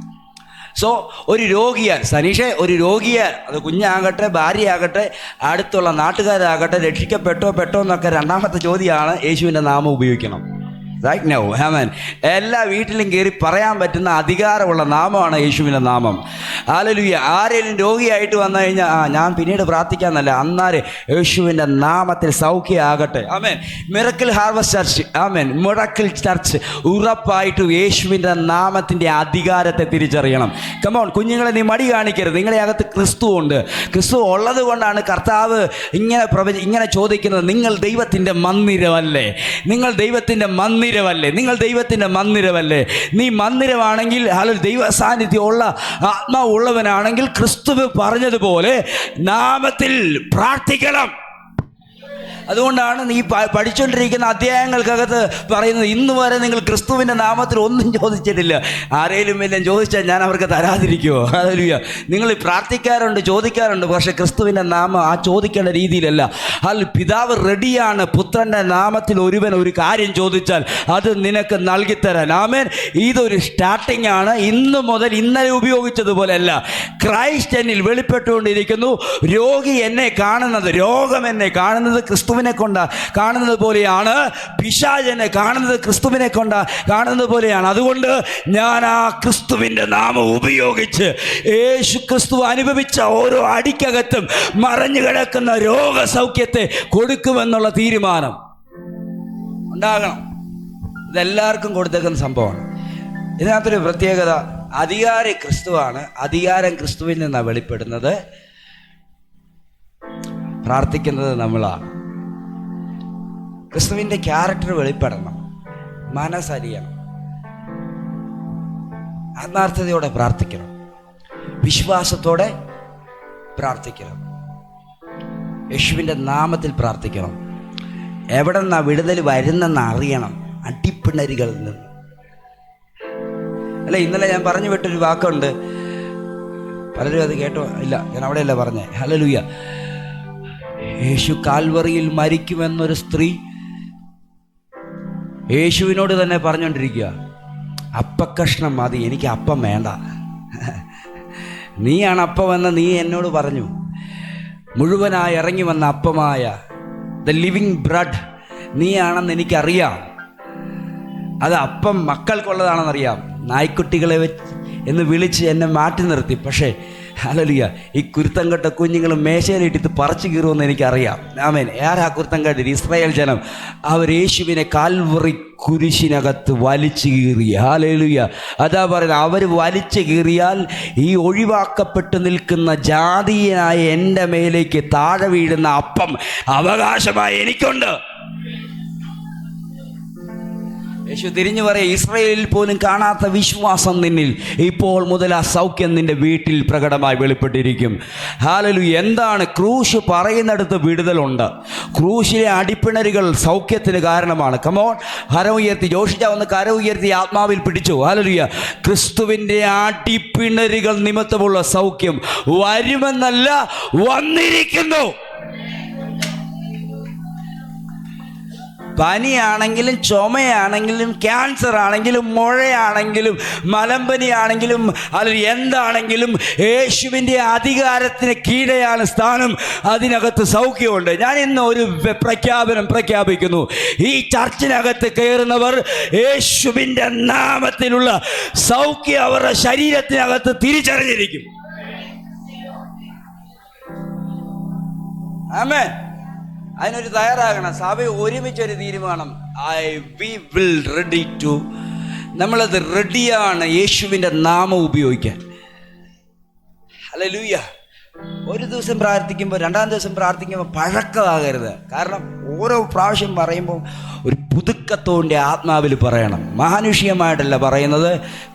സോ ഒരു രോഗിയാൽ, സനീഷെ, ഒരു രോഗിയാൽ, അത് കുഞ്ഞാകട്ടെ ഭാര്യയാകട്ടെ അടുത്തുള്ള നാട്ടുകാരാകട്ടെ, രക്ഷിക്കപ്പെട്ടോ എന്നൊക്കെ രണ്ടാമത്തെ ചോദ്യമാണ് യേശുവിൻ്റെ നാമം ഉപയോഗിക്കണം. റൈറ്റ് നൗ, ആമേൻ. എല്ലാ വീട്ടിലും കയറി പറയാൻ പറ്റുന്ന അധികാരമുള്ള നാമമാണ് യേശുവിൻ്റെ നാമം. ഹല്ലേലൂയ. ആരെങ്കിലും രോഗിയായിട്ട് വന്നു കഴിഞ്ഞാൽ ഞാൻ പിന്നീട് പ്രാർത്ഥിക്കാമെന്നല്ല, അന്നാരെ യേശുവിൻ്റെ നാമത്തിൽ സൗഖ്യമാകട്ടെ. ആമേൻ. മിറക്കിൾ ഹാർവസ്റ്റ് ചർച്ച്, ആമേൻ, മിറക്കിൾ ചർച്ച് ഉറപ്പായിട്ടും യേശുവിൻ്റെ നാമത്തിൻ്റെ അധികാരത്തെ തിരിച്ചറിയണം. കമോൺ കുഞ്ഞുങ്ങളെ, നീ മടി കാണിക്കരുത്. നിങ്ങളുടെ അകത്ത് ക്രിസ്തു ഉണ്ട്. ക്രിസ്തു ഉള്ളത് കൊണ്ടാണ് കർത്താവ് ഇങ്ങനെ ചോദിക്കുന്നത്. നിങ്ങൾ ദൈവത്തിൻ്റെ മന്ദിരമല്ലേ? നിങ്ങൾ ദൈവത്തിൻ്റെ നിങ്ങൾ ദൈവത്തിൻ്റെ മന്ദിരമല്ലേ? നീ മന്ദിരമാണെങ്കിൽ, അല്ലെങ്കിൽ ദൈവ സാന്നിധ്യമുള്ള ആത്മാവുള്ളവനാണെങ്കിൽ ക്രിസ്തു പറഞ്ഞതുപോലെ നാമത്തിൽ പ്രാർത്ഥിക്കണം. അതുകൊണ്ടാണ് നീ പഠിച്ചുകൊണ്ടിരിക്കുന്ന അധ്യായങ്ങൾക്കകത്ത് പറയുന്നത്, ഇന്ന് വരെ നിങ്ങൾ ക്രിസ്തുവിൻ്റെ നാമത്തിൽ ഒന്നും ചോദിച്ചിട്ടില്ല. ആരെങ്കിലും എല്ലാം ചോദിച്ചാൽ ഞാൻ അവർക്ക് തരാതിരിക്കുമോ? ഹല്ലേലൂയ. നിങ്ങൾ പ്രാർത്ഥിക്കാറുണ്ട്, ചോദിക്കാറുണ്ട്, പക്ഷേ ക്രിസ്തുവിൻ്റെ നാമം ആ ചോദിക്കേണ്ട രീതിയിലല്ല. പിതാവ് റെഡിയാണ് പുത്രൻ്റെ നാമത്തിൽ ഒരുവൻ ഒരു കാര്യം ചോദിച്ചാൽ അത് നിനക്ക് നൽകിത്തരാൻ. ആമേൻ. ഇതൊരു സ്റ്റാർട്ടിംഗ് ആണ്. ഇന്ന് മുതൽ ഇന്നലെ ഉപയോഗിച്ചതുപോലെയല്ല. ക്രൈസ്റ്റ് എന്നിൽ വെളിപ്പെട്ടുകൊണ്ടിരിക്കുന്നു. രോഗി എന്നെ കാണുന്നത്, രോഗം എന്നെ കാണുന്നത് ക്രിസ്തുവിനെ കൊണ്ടാ കാണുന്നത് പോലെയാണ്. പിശാചെന്നെ കാണുന്നത് ക്രിസ്തുവിനെ കൊണ്ടാ കാണുന്നത് പോലെയാണ്. അതുകൊണ്ട് ഞാൻ ആ ക്രിസ്തുവിൻ്റെ നാമം ഉപയോഗിച്ച് യേശു ക്രിസ്തു അനുഭവിച്ച ഓരോ അടിക്കകത്തും മറഞ്ഞു കിടക്കുന്ന രോഗസൗഖ്യത്തെ കൊടുക്കുമെന്നുള്ള തീരുമാനം ഉണ്ടാകണം. ഇതെല്ലാവർക്കും കൊടുത്തേക്കുന്ന സംഭവമാണ്. ഇതിനകത്തൊരു പ്രത്യേകത, അധികാരി ക്രിസ്തുവാണ്. അധികാരം ക്രിസ്തുവിൽ നിന്നാണ് വെളിപ്പെടുന്നത്. പ്രാർത്ഥിക്കുന്നത് നമ്മളാണ്. ക്രിസ്തുവിൻ്റെ ക്യാരക്ടർ വെളിപ്പെടണം, മനസ്സറിയണം, ആത്മാർത്ഥതയോടെ പ്രാർത്ഥിക്കണം, വിശ്വാസത്തോടെ പ്രാർത്ഥിക്കണം, യേശുവിൻ്റെ നാമത്തിൽ പ്രാർത്ഥിക്കണം. എവിടെ നിന്നാണ് വിടുതൽ വരുന്നെന്ന് അറിയണം, അടിപ്പിണരുകളിൽ നിന്ന്. അല്ല, ഇന്നലെ ഞാൻ പറഞ്ഞു വിട്ടൊരു വാക്കുണ്ട്, പലരും അത് കേട്ടോ ഇല്ല, ഞാൻ അവിടെയല്ല പറഞ്ഞേ. ഹല്ലേലൂയ. യേശു കാൽവറിയിൽ മരിക്കുമെന്നൊരു സ്ത്രീ യേശുവിനോട് തന്നെ പറഞ്ഞുകൊണ്ടിരിക്കുക, അപ്പക്കഷ്ണം മതി, എനിക്ക് അപ്പം വേണ്ട. നീയാണ് അപ്പമെന്ന് നീ എന്നോട് പറഞ്ഞു. മുഴുവനായി ഇറങ്ങി വന്ന അപ്പമായ ദ ലിവിങ് ബ്രെഡ് നീയാണെന്ന് എനിക്കറിയാം. അത് അപ്പം മക്കൾക്കുള്ളതാണെന്നറിയാം. നായ്ക്കുട്ടികളെ എന്ന് വിളിച്ച് എന്നെ മാറ്റി നിർത്തി. പക്ഷേ ഹല്ലേലൂയ, ഈ കുരുത്തം കെട്ട കുഞ്ഞുങ്ങൾ മേശയിലിട്ടിട്ട് പറിച്ചു കീറുമെന്ന് എനിക്കറിയാം. ആമേൻ. ആരാ കുരുത്തം കെട്ടത്? ഇസ്രായേൽ ജനം. അവർ യേശുവിനെ കാൽവറി കുരിശിനകത്ത് വലിച്ചു കീറി. ഹല്ലേലൂയ. അതാ പറയുന്നത്, അവർ വലിച്ചു കീറിയാൽ ഈ ഒഴിവാക്കപ്പെട്ട് നിൽക്കുന്ന ജാതീയനായ എൻ്റെ മേലേക്ക് താഴെ വീഴുന്ന അപ്പം അവകാശമായി എനിക്കുണ്ട്. യേശു തിരിഞ്ഞു പറയാം, ഇസ്രായേലിൽ പോലും കാണാത്ത വിശ്വാസം നിന്നിൽ ഇപ്പോൾ മുതൽ ആ സൗഖ്യം നിന്റെ വീട്ടിൽ പ്രകടമായി വെളിപ്പെട്ടിരിക്കും. ഹല്ലേലൂയ. എന്താണ് ക്രൂശ് പറയുന്നിടത്ത് വിടുതലുണ്ട്. ക്രൂശിലെ അടിപ്പിണരുകൾ സൗഖ്യത്തിന് കാരണമാണ്. കമോൺ, കരം ഉയർത്തി. ജോഷിച്ച ഒന്ന് കരം ഉയർത്തി ആത്മാവിൽ പിടിച്ചു. ഹല്ലേലൂയ. ക്രിസ്തുവിൻ്റെ അടിപ്പിണരുകൾ നിമിത്തമുള്ള സൗഖ്യം വരുമെന്നല്ല, വന്നിരിക്കുന്നു. പനിയാണെങ്കിലും ചുമയാണെങ്കിലും ക്യാൻസർ ആണെങ്കിലും മുഴയാണെങ്കിലും മലമ്പനിയാണെങ്കിലും അല്ലെങ്കിൽ എന്താണെങ്കിലും യേശുവിൻ്റെ അധികാരത്തിന് കീഴെയാണ് സ്ഥാനം. അതിനകത്ത് സൗഖ്യമുണ്ട്. ഞാൻ ഇന്ന് ഒരു പ്രഖ്യാപനം പ്രഖ്യാപിക്കുന്നു. ഈ ചർച്ചിനകത്ത് കയറുന്നവർ യേശുവിൻ്റെ നാമത്തിലുള്ള സൗഖ്യം അവരുടെ ശരീരത്തിനകത്ത് തിരിച്ചറിഞ്ഞിരിക്കും. ആമേൻ. അതിനൊരു തയ്യാറാകണം. സഭ ഒരുമിച്ചൊരു തീരുമാനം, നമ്മളത് റെഡിയാണ് യേശുവിൻ്റെ നാമം ഉപയോഗിക്കാൻ. ഹല്ലേലൂയ. ഒരു ദിവസം പ്രാർത്ഥിക്കുമ്പോൾ രണ്ടാം ദിവസം പ്രാർത്ഥിക്കുമ്പോൾ പഴക്കമാകരുത്. കാരണം ഓരോ പ്രാവശ്യം പറയുമ്പോൾ ഒരു പുതുക്കത്തോൻ്റെ ആത്മാവിൽ പറയണം. മാനുഷികമായിട്ടല്ല പറയുന്നത്.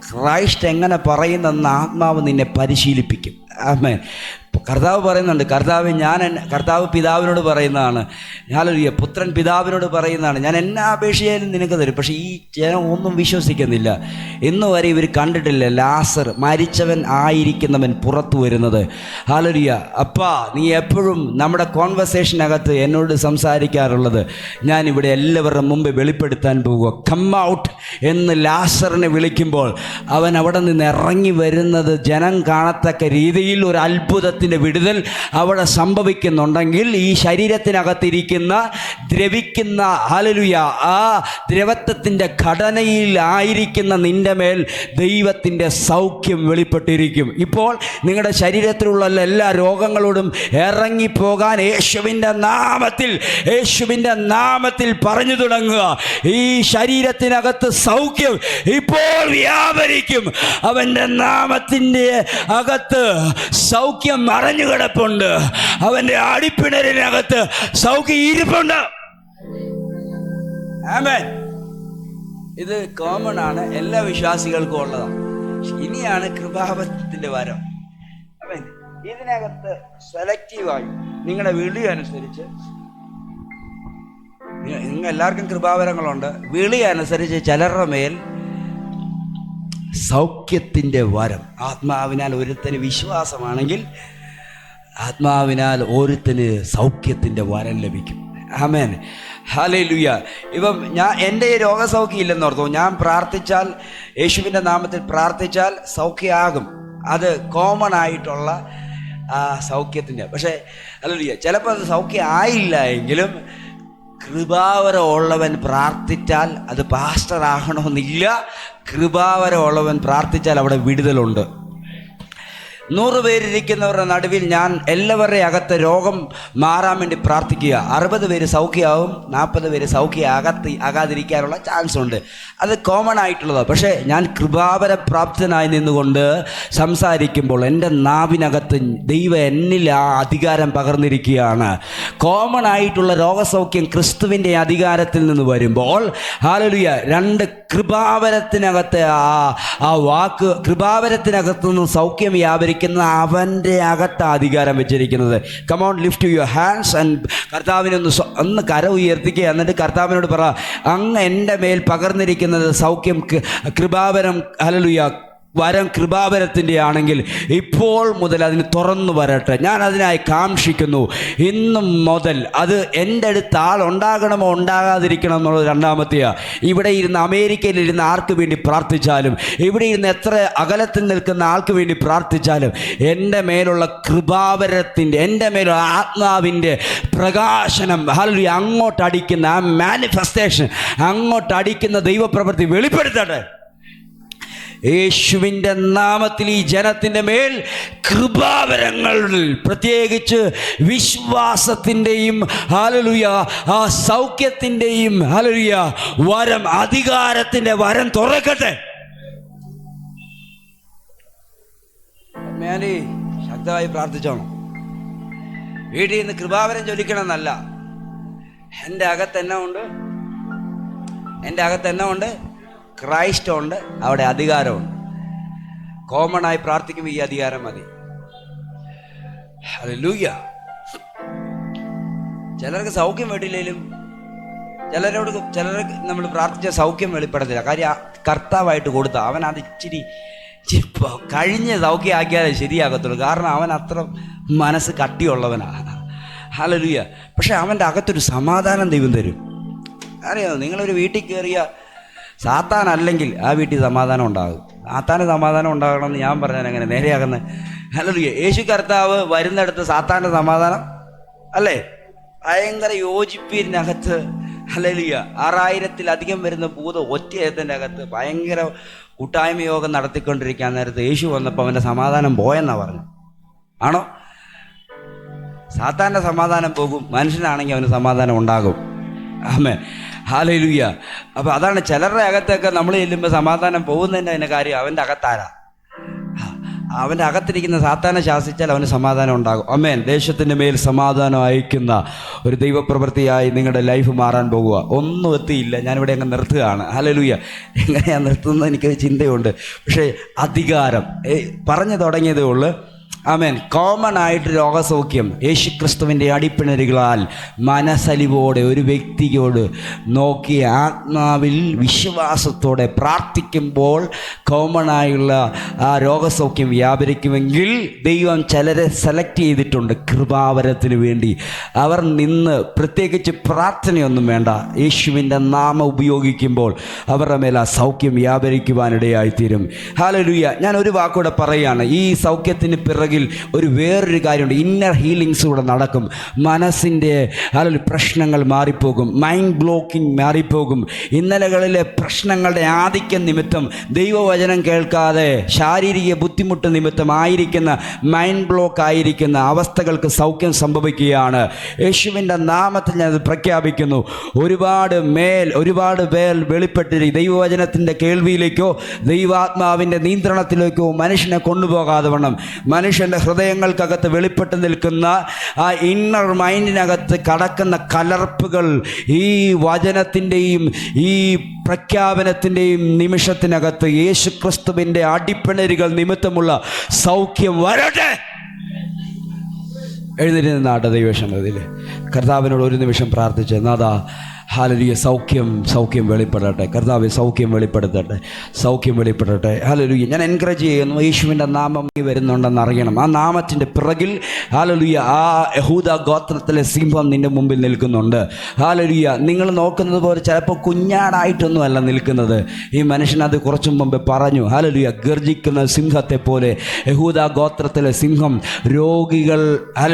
ക്രൈസ്റ്റ് എങ്ങനെ പറയുന്നെന്ന് ആത്മാവ് നിന്നെ പരിശീലിപ്പിക്കും. ആമേൻ. കർത്താവ് പറയുന്നുണ്ട്, കർത്താവ് പിതാവിനോട് പറയുന്നതാണ്, ഹല്ലേലൂയ, പുത്രൻ പിതാവിനോട് പറയുന്നതാണ്, ഞാൻ എന്നാ അപേക്ഷയാലും നിനക്ക് തരും. പക്ഷേ ഈ ജനം ഒന്നും വിശ്വസിക്കുന്നില്ല. ഇന്ന് വരെ ഇവർ കണ്ടിട്ടില്ല ലാസർ, മരിച്ചവൻ ആയിരിക്കുന്നവൻ പുറത്തു വരുന്നത്. ഹല്ലേലൂയ. അപ്പാ, നീ എപ്പോഴും നമ്മുടെ കോൺവെർസേഷനകത്ത് എന്നോട് സംസാരിക്കാറുള്ളത്, ഞാനിവിടെ എല്ലാവരുടെ മുമ്പ് വെളിപ്പെടുത്താൻ പോവുക, കം ഔട്ട് എന്ന് ലാസറിനെ വിളിക്കുമ്പോൾ അവൻ അവിടെ നിന്ന് ഇറങ്ങി വരുന്നത് ജനം കാണത്തക്ക രീതിയിൽ ഒരു അത്ഭുതത്തിൻ്റെ വിടുതൽ അവിടെ സംഭവിക്കുന്നുണ്ടെങ്കിൽ ഈ ശരീരത്തിനകത്തിരിക്കുന്ന ദ്രവിക്കുന്ന, ഹല്ലേലൂയ, ആ ദ്രവത്വത്തിൻ്റെ ഘടനയിൽ ആയിരിക്കുന്ന നിൻ്റെ മേൽ ദൈവത്തിൻ്റെ സൗഖ്യം വെളിപ്പെട്ടിരിക്കും. ഇപ്പോൾ നിങ്ങളുടെ ശരീരത്തിലുള്ള എല്ലാ രോഗങ്ങളോടും ഇറങ്ങിപ്പോകാൻ യേശുവിൻ്റെ നാമത്തിൽ പറഞ്ഞു തുടങ്ങുക. ഈ ശരീരത്തിനകത്ത് സൗഖ്യം ഇപ്പോൾ വ്യാപരിക്കും. അവൻ്റെ നാമത്തിൻ്റെ അകത്ത് സൗഖ്യം മറഞ്ഞു കിടപ്പുണ്ട്. അവൻ്റെ അടിപ്പിണരിനകത്ത് സൗഖ്യം ഇരിപ്പുണ്ട്. ആമേൻ. ഇത് കോമൺ ആണ്, എല്ലാ വിശ്വാസികൾക്കും ഉള്ളതാണ്. ഇനിയാണ് കൃപാവരത്തിൻ്റെ വരം. ആമേൻ. ഇതിനകത്ത് സെലക്റ്റീവായി നിങ്ങളുടെ വിളി അനുസരിച്ച്, നിങ്ങൾ എല്ലാവർക്കും കൃപാവരങ്ങളുണ്ട്, വിളി അനുസരിച്ച് ചിലരുടെ മേൽ സൗഖ്യത്തിൻ്റെ വരം, ആത്മാവിനാൽ ഒരുത്തന് വിശ്വാസമാണെങ്കിൽ ആത്മാവിനാൽ ഒരുത്തന് സൗഖ്യത്തിൻ്റെ വരം ലഭിക്കും. ആമേൻ. ഹല്ലേലൂയ. ഇപ്പം എൻ്റെ രോഗസൗഖ്യം ഇല്ലെന്ന് ഓർത്തു, ഞാൻ പ്രാർത്ഥിച്ചാൽ, യേശുവിൻ്റെ നാമത്തിൽ പ്രാർത്ഥിച്ചാൽ സൗഖ്യമാകും. അത് കോമൺ ആയിട്ടുള്ള സൗഖ്യത്തിൻ്റെ. പക്ഷേ ഹല്ലേലൂയ, ചിലപ്പോൾ അത് സൗഖ്യം ആയില്ല എങ്കിലും കൃപാവരം ഉള്ളവൻ പ്രാർത്ഥിച്ചാൽ, അത് പാസ്റ്റർ ആകണമെന്നില്ല, കൃപാവരം ഉള്ളവൻ പ്രാർത്ഥിച്ചാൽ അവിടെ വിടുതലുണ്ട്. 100 പേരിരിക്കുന്നവരുടെ നടുവിൽ ഞാൻ എല്ലാവരുടെയും അകത്ത് രോഗം മാറാൻ വേണ്ടി പ്രാർത്ഥിക്കുക. 60 പേര് സൗഖ്യമാവും, 40 പേര് ആകാതിരിക്കാനുള്ള ചാൻസ് ഉണ്ട്. അത് കോമൺ ആയിട്ടുള്ളതാണ്. പക്ഷേ ഞാൻ കൃപാവര പ്രാപ്തനായി നിന്നുകൊണ്ട് സംസാരിക്കുമ്പോൾ എൻ്റെ നാവിനകത്ത് ദൈവം എന്നിൽ ആ അധികാരം പകർന്നിരിക്കുകയാണ്. കോമൺ ആയിട്ടുള്ള രോഗസൗഖ്യം ക്രിസ്തുവിൻ്റെ അധികാരത്തിൽ നിന്ന് വരുമ്പോൾ, ഹല്ലേലൂയ, 2 കൃപാവരത്തിനകത്തെ ആ വാക്ക്, കൃപാവരത്തിനകത്ത് നിന്ന് സൗഖ്യം വ്യാപരിക്കുന്ന അവൻ്റെ അകത്ത് അധികാരം വെച്ചിരിക്കുന്നത്. Come on, lift your hands and കർത്താവിനൊന്ന് കര ഉയർത്തിക്കുക. എന്നിട്ട് കർത്താവിനോട് പറ, അങ്ങ് എൻ്റെ മേൽ പകർന്നിരിക്കുന്നത് സൗഖ്യം, കൃപാവരം, ഹല്ലേലൂയ, വരം കൃപാവരത്തിൻ്റെ ആണെങ്കിൽ ഇപ്പോൾ മുതൽ അതിന് തുറന്നു വരട്ടെ. ഞാൻ അതിനായി കാക്ഷിക്കുന്നു. ഇന്നും മുതൽ അത് എൻ്റെ അടുത്ത് ആളുണ്ടാകണമോ ഉണ്ടാകാതിരിക്കണം എന്നുള്ളത് രണ്ടാമത്തെയാണ്. ഇവിടെ ഇരുന്ന് അമേരിക്കയിലിരുന്ന് ആർക്ക് വേണ്ടി പ്രാർത്ഥിച്ചാലും, ഇവിടെ ഇരുന്ന് എത്ര അകലത്തിൽ നിൽക്കുന്ന ആൾക്ക് വേണ്ടി പ്രാർത്ഥിച്ചാലും, എൻ്റെ മേലുള്ള കൃപാവരത്തിൻ്റെ, എൻ്റെ മേലുള്ള ആത്മാവിൻ്റെ പ്രകാശനം, ഹല്ലേലൂയ, അങ്ങോട്ടടിക്കുന്ന ആ മാനിഫെസ്റ്റേഷൻ, അങ്ങോട്ടടിക്കുന്ന ദൈവപ്രവൃത്തി വെളിപ്പെടുത്തട്ടെ. യേശുവിൻ്റെ നാമത്തിൽ ഈ ജനത്തിൻ്റെ മേൽ കൃപാവരങ്ങൾ, പ്രത്യേകിച്ച് വിശ്വാസത്തിൻ്റെയും, ഹല്ലേലൂയ, ആ സൗഖ്യത്തിൻ്റെയും, ഹല്ലേലൂയ, വരം, അധികാരത്തിൻ്റെ വരം തുറക്കട്ടെ. ഞാൻ ശക്തമായി പ്രാർത്ഥിച്ചോണം. വീട്ടിൽ നിന്ന് കൃപാവരം ചൊല്ലിക്കണം എന്നല്ല, എൻ്റെ അകത്ത് എന്നാ ഉണ്ട്, ക്രൈസ്റ്റ് ഉണ്ട്, അവിടെ അധികാരമുണ്ട്. കോമൺ ആയി പ്രാർത്ഥിക്കുമ്പോൾ ഈ അധികാരം മതി. ഹല്ലേലൂയ. ചിലർക്ക് സൗഖ്യം വേണ്ടിയില്ലെങ്കിലും ചിലർക്ക് നമ്മൾ പ്രാർത്ഥിച്ച സൗഖ്യം വെളിപ്പെടത്തില്ല. കാര്യം കർത്താവായിട്ട് കൊടുത്ത അവൻ അത് ഇച്ചിരി കഴിഞ്ഞ് സൗഖ്യമാക്കിയാലേ ശരിയാകത്തുള്ളൂ. കാരണം അവൻ അത്ര മനസ്സ് കട്ടിയുള്ളവനാണ്. ഹല്ലേലൂയ. പക്ഷെ അവൻ്റെ അകത്തൊരു സമാധാനം ദൈവം തരും. അറിയാമോ, നിങ്ങളൊരു വീട്ടിൽ കയറിയ സാത്താൻ അല്ലെങ്കിൽ ആ വീട്ടിൽ സമാധാനം ഉണ്ടാകും. സാത്താന് സമാധാനം ഉണ്ടാകണമെന്ന് ഞാൻ പറഞ്ഞാൽ അങ്ങനെ നേരെയാകുന്നത്? ഹല്ലേലൂയ. യേശു കർത്താവ് വരുന്നിടത്ത് സാത്താൻ്റെ സമാധാനം അല്ലേ? ഭയങ്കര യോജിപ്പിനകത്ത്, ഹല്ലേലൂയ, 6000-ലധികം വരുന്ന ഭൂതം ഒറ്റയത്തിൻ്റെ അകത്ത് ഭയങ്കര കൂട്ടായ്മ യോഗം നടത്തിക്കൊണ്ടിരിക്കാൻ നേരത്ത് യേശു വന്നപ്പോൾ അവൻ്റെ സമാധാനം പോയെന്നാണ് പറഞ്ഞു. ആണോ? സാത്താൻ്റെ സമാധാനം പോകും, മനുഷ്യനാണെങ്കിൽ അവന് സമാധാനം ഉണ്ടാകും. ആമേൻ. ഹല്ലേലൂയ. അപ്പോൾ അതാണ് ചിലരുടെ അകത്തൊക്കെ നമ്മൾ ചെല്ലുമ്പോൾ സമാധാനം പോകുന്നതിൻ്റെ അതിൻ്റെ കാര്യം അവൻ്റെ അകത്താരാ. അവൻ്റെ അകത്തിരിക്കുന്ന സാത്താനെ ശാസിച്ചാൽ അവന് സമാധാനം ഉണ്ടാകും. ആമേൻ. ദേശത്തിൻ്റെ മേൽ സമാധാനം അയക്കുന്ന ഒരു ദൈവപ്രവൃത്തിയായി നിങ്ങളുടെ ലൈഫ് മാറാൻ പോകുക. ഒന്നും എത്തിയില്ല, ഞാനിവിടെ അങ്ങ് നിർത്തുകയാണ്. ഹല്ലേലൂയ. എങ്ങനെയാണ് നിർത്തുന്നത് എനിക്ക് ചിന്തയുണ്ട്. പക്ഷേ അധികാരം പറഞ്ഞു തുടങ്ങിയതേ ഉള്ളൂ. ആമേൻ. കോമൺ ആയിട്ട് രോഗസൗഖ്യം യേശുക്രിസ്തുവിൻ്റെ അടിപ്പിണരുകളാൽ മനസ്സലിവോടെ ഒരു വ്യക്തിയോട് നോക്കി ആത്മാവിൽ വിശ്വാസത്തോടെ പ്രാർത്ഥിക്കുമ്പോൾ കോമണായുള്ള ആ രോഗസൗഖ്യം വ്യാപരിക്കുമെങ്കിൽ ദൈവം ചിലരെ സെലക്ട് ചെയ്തിട്ടുണ്ട് കൃപാവരത്തിന് വേണ്ടി. അവർ നിന്ന് പ്രത്യേകിച്ച് പ്രാർത്ഥനയൊന്നും വേണ്ട, യേശുവിൻ്റെ നാമം ഉപയോഗിക്കുമ്പോൾ അവരുടെ മേൽ ആ സൗഖ്യം വ്യാപരിക്കുവാനിടയായിത്തീരും. ഹല്ലേലൂയ. ഞാൻ ഒരു വാക്കൂടെ പറയുകയാണ്. ഈ സൗഖ്യത്തിന് പിറകിൽ ഒരു വേറൊരു കാര്യമുണ്ട്. ഇന്നർ ഹീലിങ്സ് കൂടെ നടക്കും. മനസ്സിൻ്റെ പ്രശ്നങ്ങൾ മാറിപ്പോകും, മൈൻഡ് ബ്ലോക്കിംഗ് മാറിപ്പോകും. ഇന്നലകളിലെ പ്രശ്നങ്ങളുടെ ആധിക്യം നിമിത്തം ദൈവവചനം കേൾക്കാതെ ശാരീരിക ബുദ്ധിമുട്ട് നിമിത്തം ആയിരിക്കുന്ന മൈൻഡ് ബ്ലോക്ക് ആയിരിക്കുന്ന അവസ്ഥകൾക്ക് സൗഖ്യം സംഭവിക്കുകയാണ്. യേശുവിൻ്റെ നാമത്തിൽ ഞാനത് പ്രഖ്യാപിക്കുന്നു. ഒരുപാട് പേർ വെളിപ്പെട്ടിരിക്കും. ദൈവവചനത്തിൻ്റെ കേൾവിയിലേക്കോ ദൈവാത്മാവിൻ്റെ നിയന്ത്രണത്തിലേക്കോ മനുഷ്യനെ കൊണ്ടുപോകാതെ വണ്ണം മനുഷ്യൻ്റെ ഹൃദയങ്ങൾക്കകത്ത് വെളിപ്പെട്ട് നിൽക്കുന്ന ആ ഇന്നർ മൈൻഡിനകത്ത് കടക്കുന്ന കലർപ്പുകൾ ഈ വചനത്തിൻ്റെയും ഈ പ്രഖ്യാപനത്തിൻ്റെയും നിമിഷത്തിനകത്ത് യേശുക്രിസ്തുവിൻ്റെ അടിപ്പിണരുകൾ നിമിത്തമുള്ള സൗഖ്യം വരട്ടെ. എഴുന്നേറ്റ് നിന്നാട്ടെ ദൈവസന്നിധിയിൽ കർത്താവിനോട് ഒരു നിമിഷം പ്രാർത്ഥിച്ച്, നാഥാ ഹല്ലേലൂയ, സൗഖ്യം വെളിപ്പെടട്ടെ. കർത്താവേ, സൗഖ്യം വെളിപ്പെടട്ടെ. ഹല്ലേലൂയ. ഞാൻ എൻകറേജ് ചെയ്യുന്നു, യേശുവിൻ്റെ നാമം വരുന്നുണ്ടെന്ന് അറിയണം. ആ നാമത്തിൻ്റെ പിറകിൽ ഹല്ലേലൂയ ആ യഹൂദ ഗോത്രത്തിലെ സിംഹം നിൻ്റെ മുമ്പിൽ നിൽക്കുന്നുണ്ട്. ഹല്ലേലൂയ. നിങ്ങൾ നോക്കുന്നത് പോലെ ചിലപ്പോൾ കുഞ്ഞാടായിട്ടൊന്നും അല്ല നിൽക്കുന്നത്. ഈ മനുഷ്യനത് കുറച്ചു മുമ്പ് പറഞ്ഞു. ഹല്ലേലൂയ. ഗർജിക്കുന്ന സിംഹത്തെ പോലെ യഹൂദ ഗോത്രത്തിലെ സിംഹം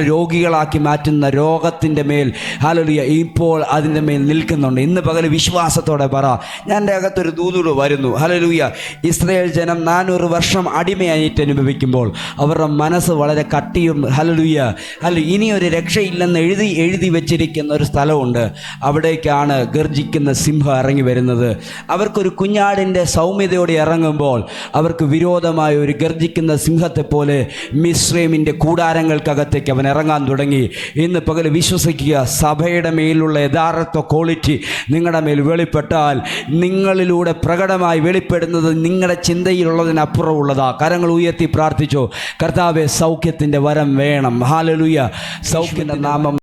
രോഗികളാക്കി മാറ്റുന്ന രോഗത്തിൻ്റെ മേൽ ഹല്ലേലൂയ ഇപ്പോൾ അതിൻ്റെ മേൽ നിൽക്കുന്നുണ്ട്. ഇന്ന് പകൽ വിശ്വാസത്തോടെ പറ, ഞാൻ എൻ്റെ അകത്തൊരു ദൂതൂട് വരുന്നു. ഹല്ലേലൂയ. ഇസ്രായേൽ ജനം 400 വർഷം അടിമയായിട്ട് അനുഭവിക്കുമ്പോൾ അവരുടെ മനസ്സ് വളരെ കട്ടിയും ഇനിയൊരു രക്ഷയില്ലെന്ന് എഴുതി വെച്ചിരിക്കുന്ന ഒരു സ്ഥലമുണ്ട്. അവിടേക്കാണ് ഗർജിക്കുന്ന സിംഹം ഇറങ്ങി വരുന്നത്. അവർക്കൊരു കുഞ്ഞാടിൻ്റെ സൗമ്യതയോടെ ഇറങ്ങുമ്പോൾ അവർക്ക് വിരോധമായ ഒരു ഗർജിക്കുന്ന സിംഹത്തെ പോലെ മിസ്രൈമിൻ്റെ കൂടാരങ്ങൾക്കകത്തേക്ക് അവൻ ഇറങ്ങാൻ തുടങ്ങി. ഇന്ന് പകൽ വിശ്വസിക്കുക, സഭയുടെ മേലുള്ള യഥാർത്ഥ ക്വാളിറ്റി നിങ്ങളുടെ മേൽ വെളിപ്പെട്ടാൽ നിങ്ങളിലൂടെ പ്രകടമായി വെളിപ്പെടുന്നത് നിങ്ങളുടെ ചിന്തയിലുള്ളതിനപ്പുറമുള്ളതാ. കരങ്ങൾ ഉയർത്തി പ്രാർത്ഥിച്ചോ, കർത്താവേ, സൗഖ്യത്തിൻ്റെ വരം വേണം. ഹല്ലേലൂയ. സൗഖ്യത്തിൻ്റെ നാമം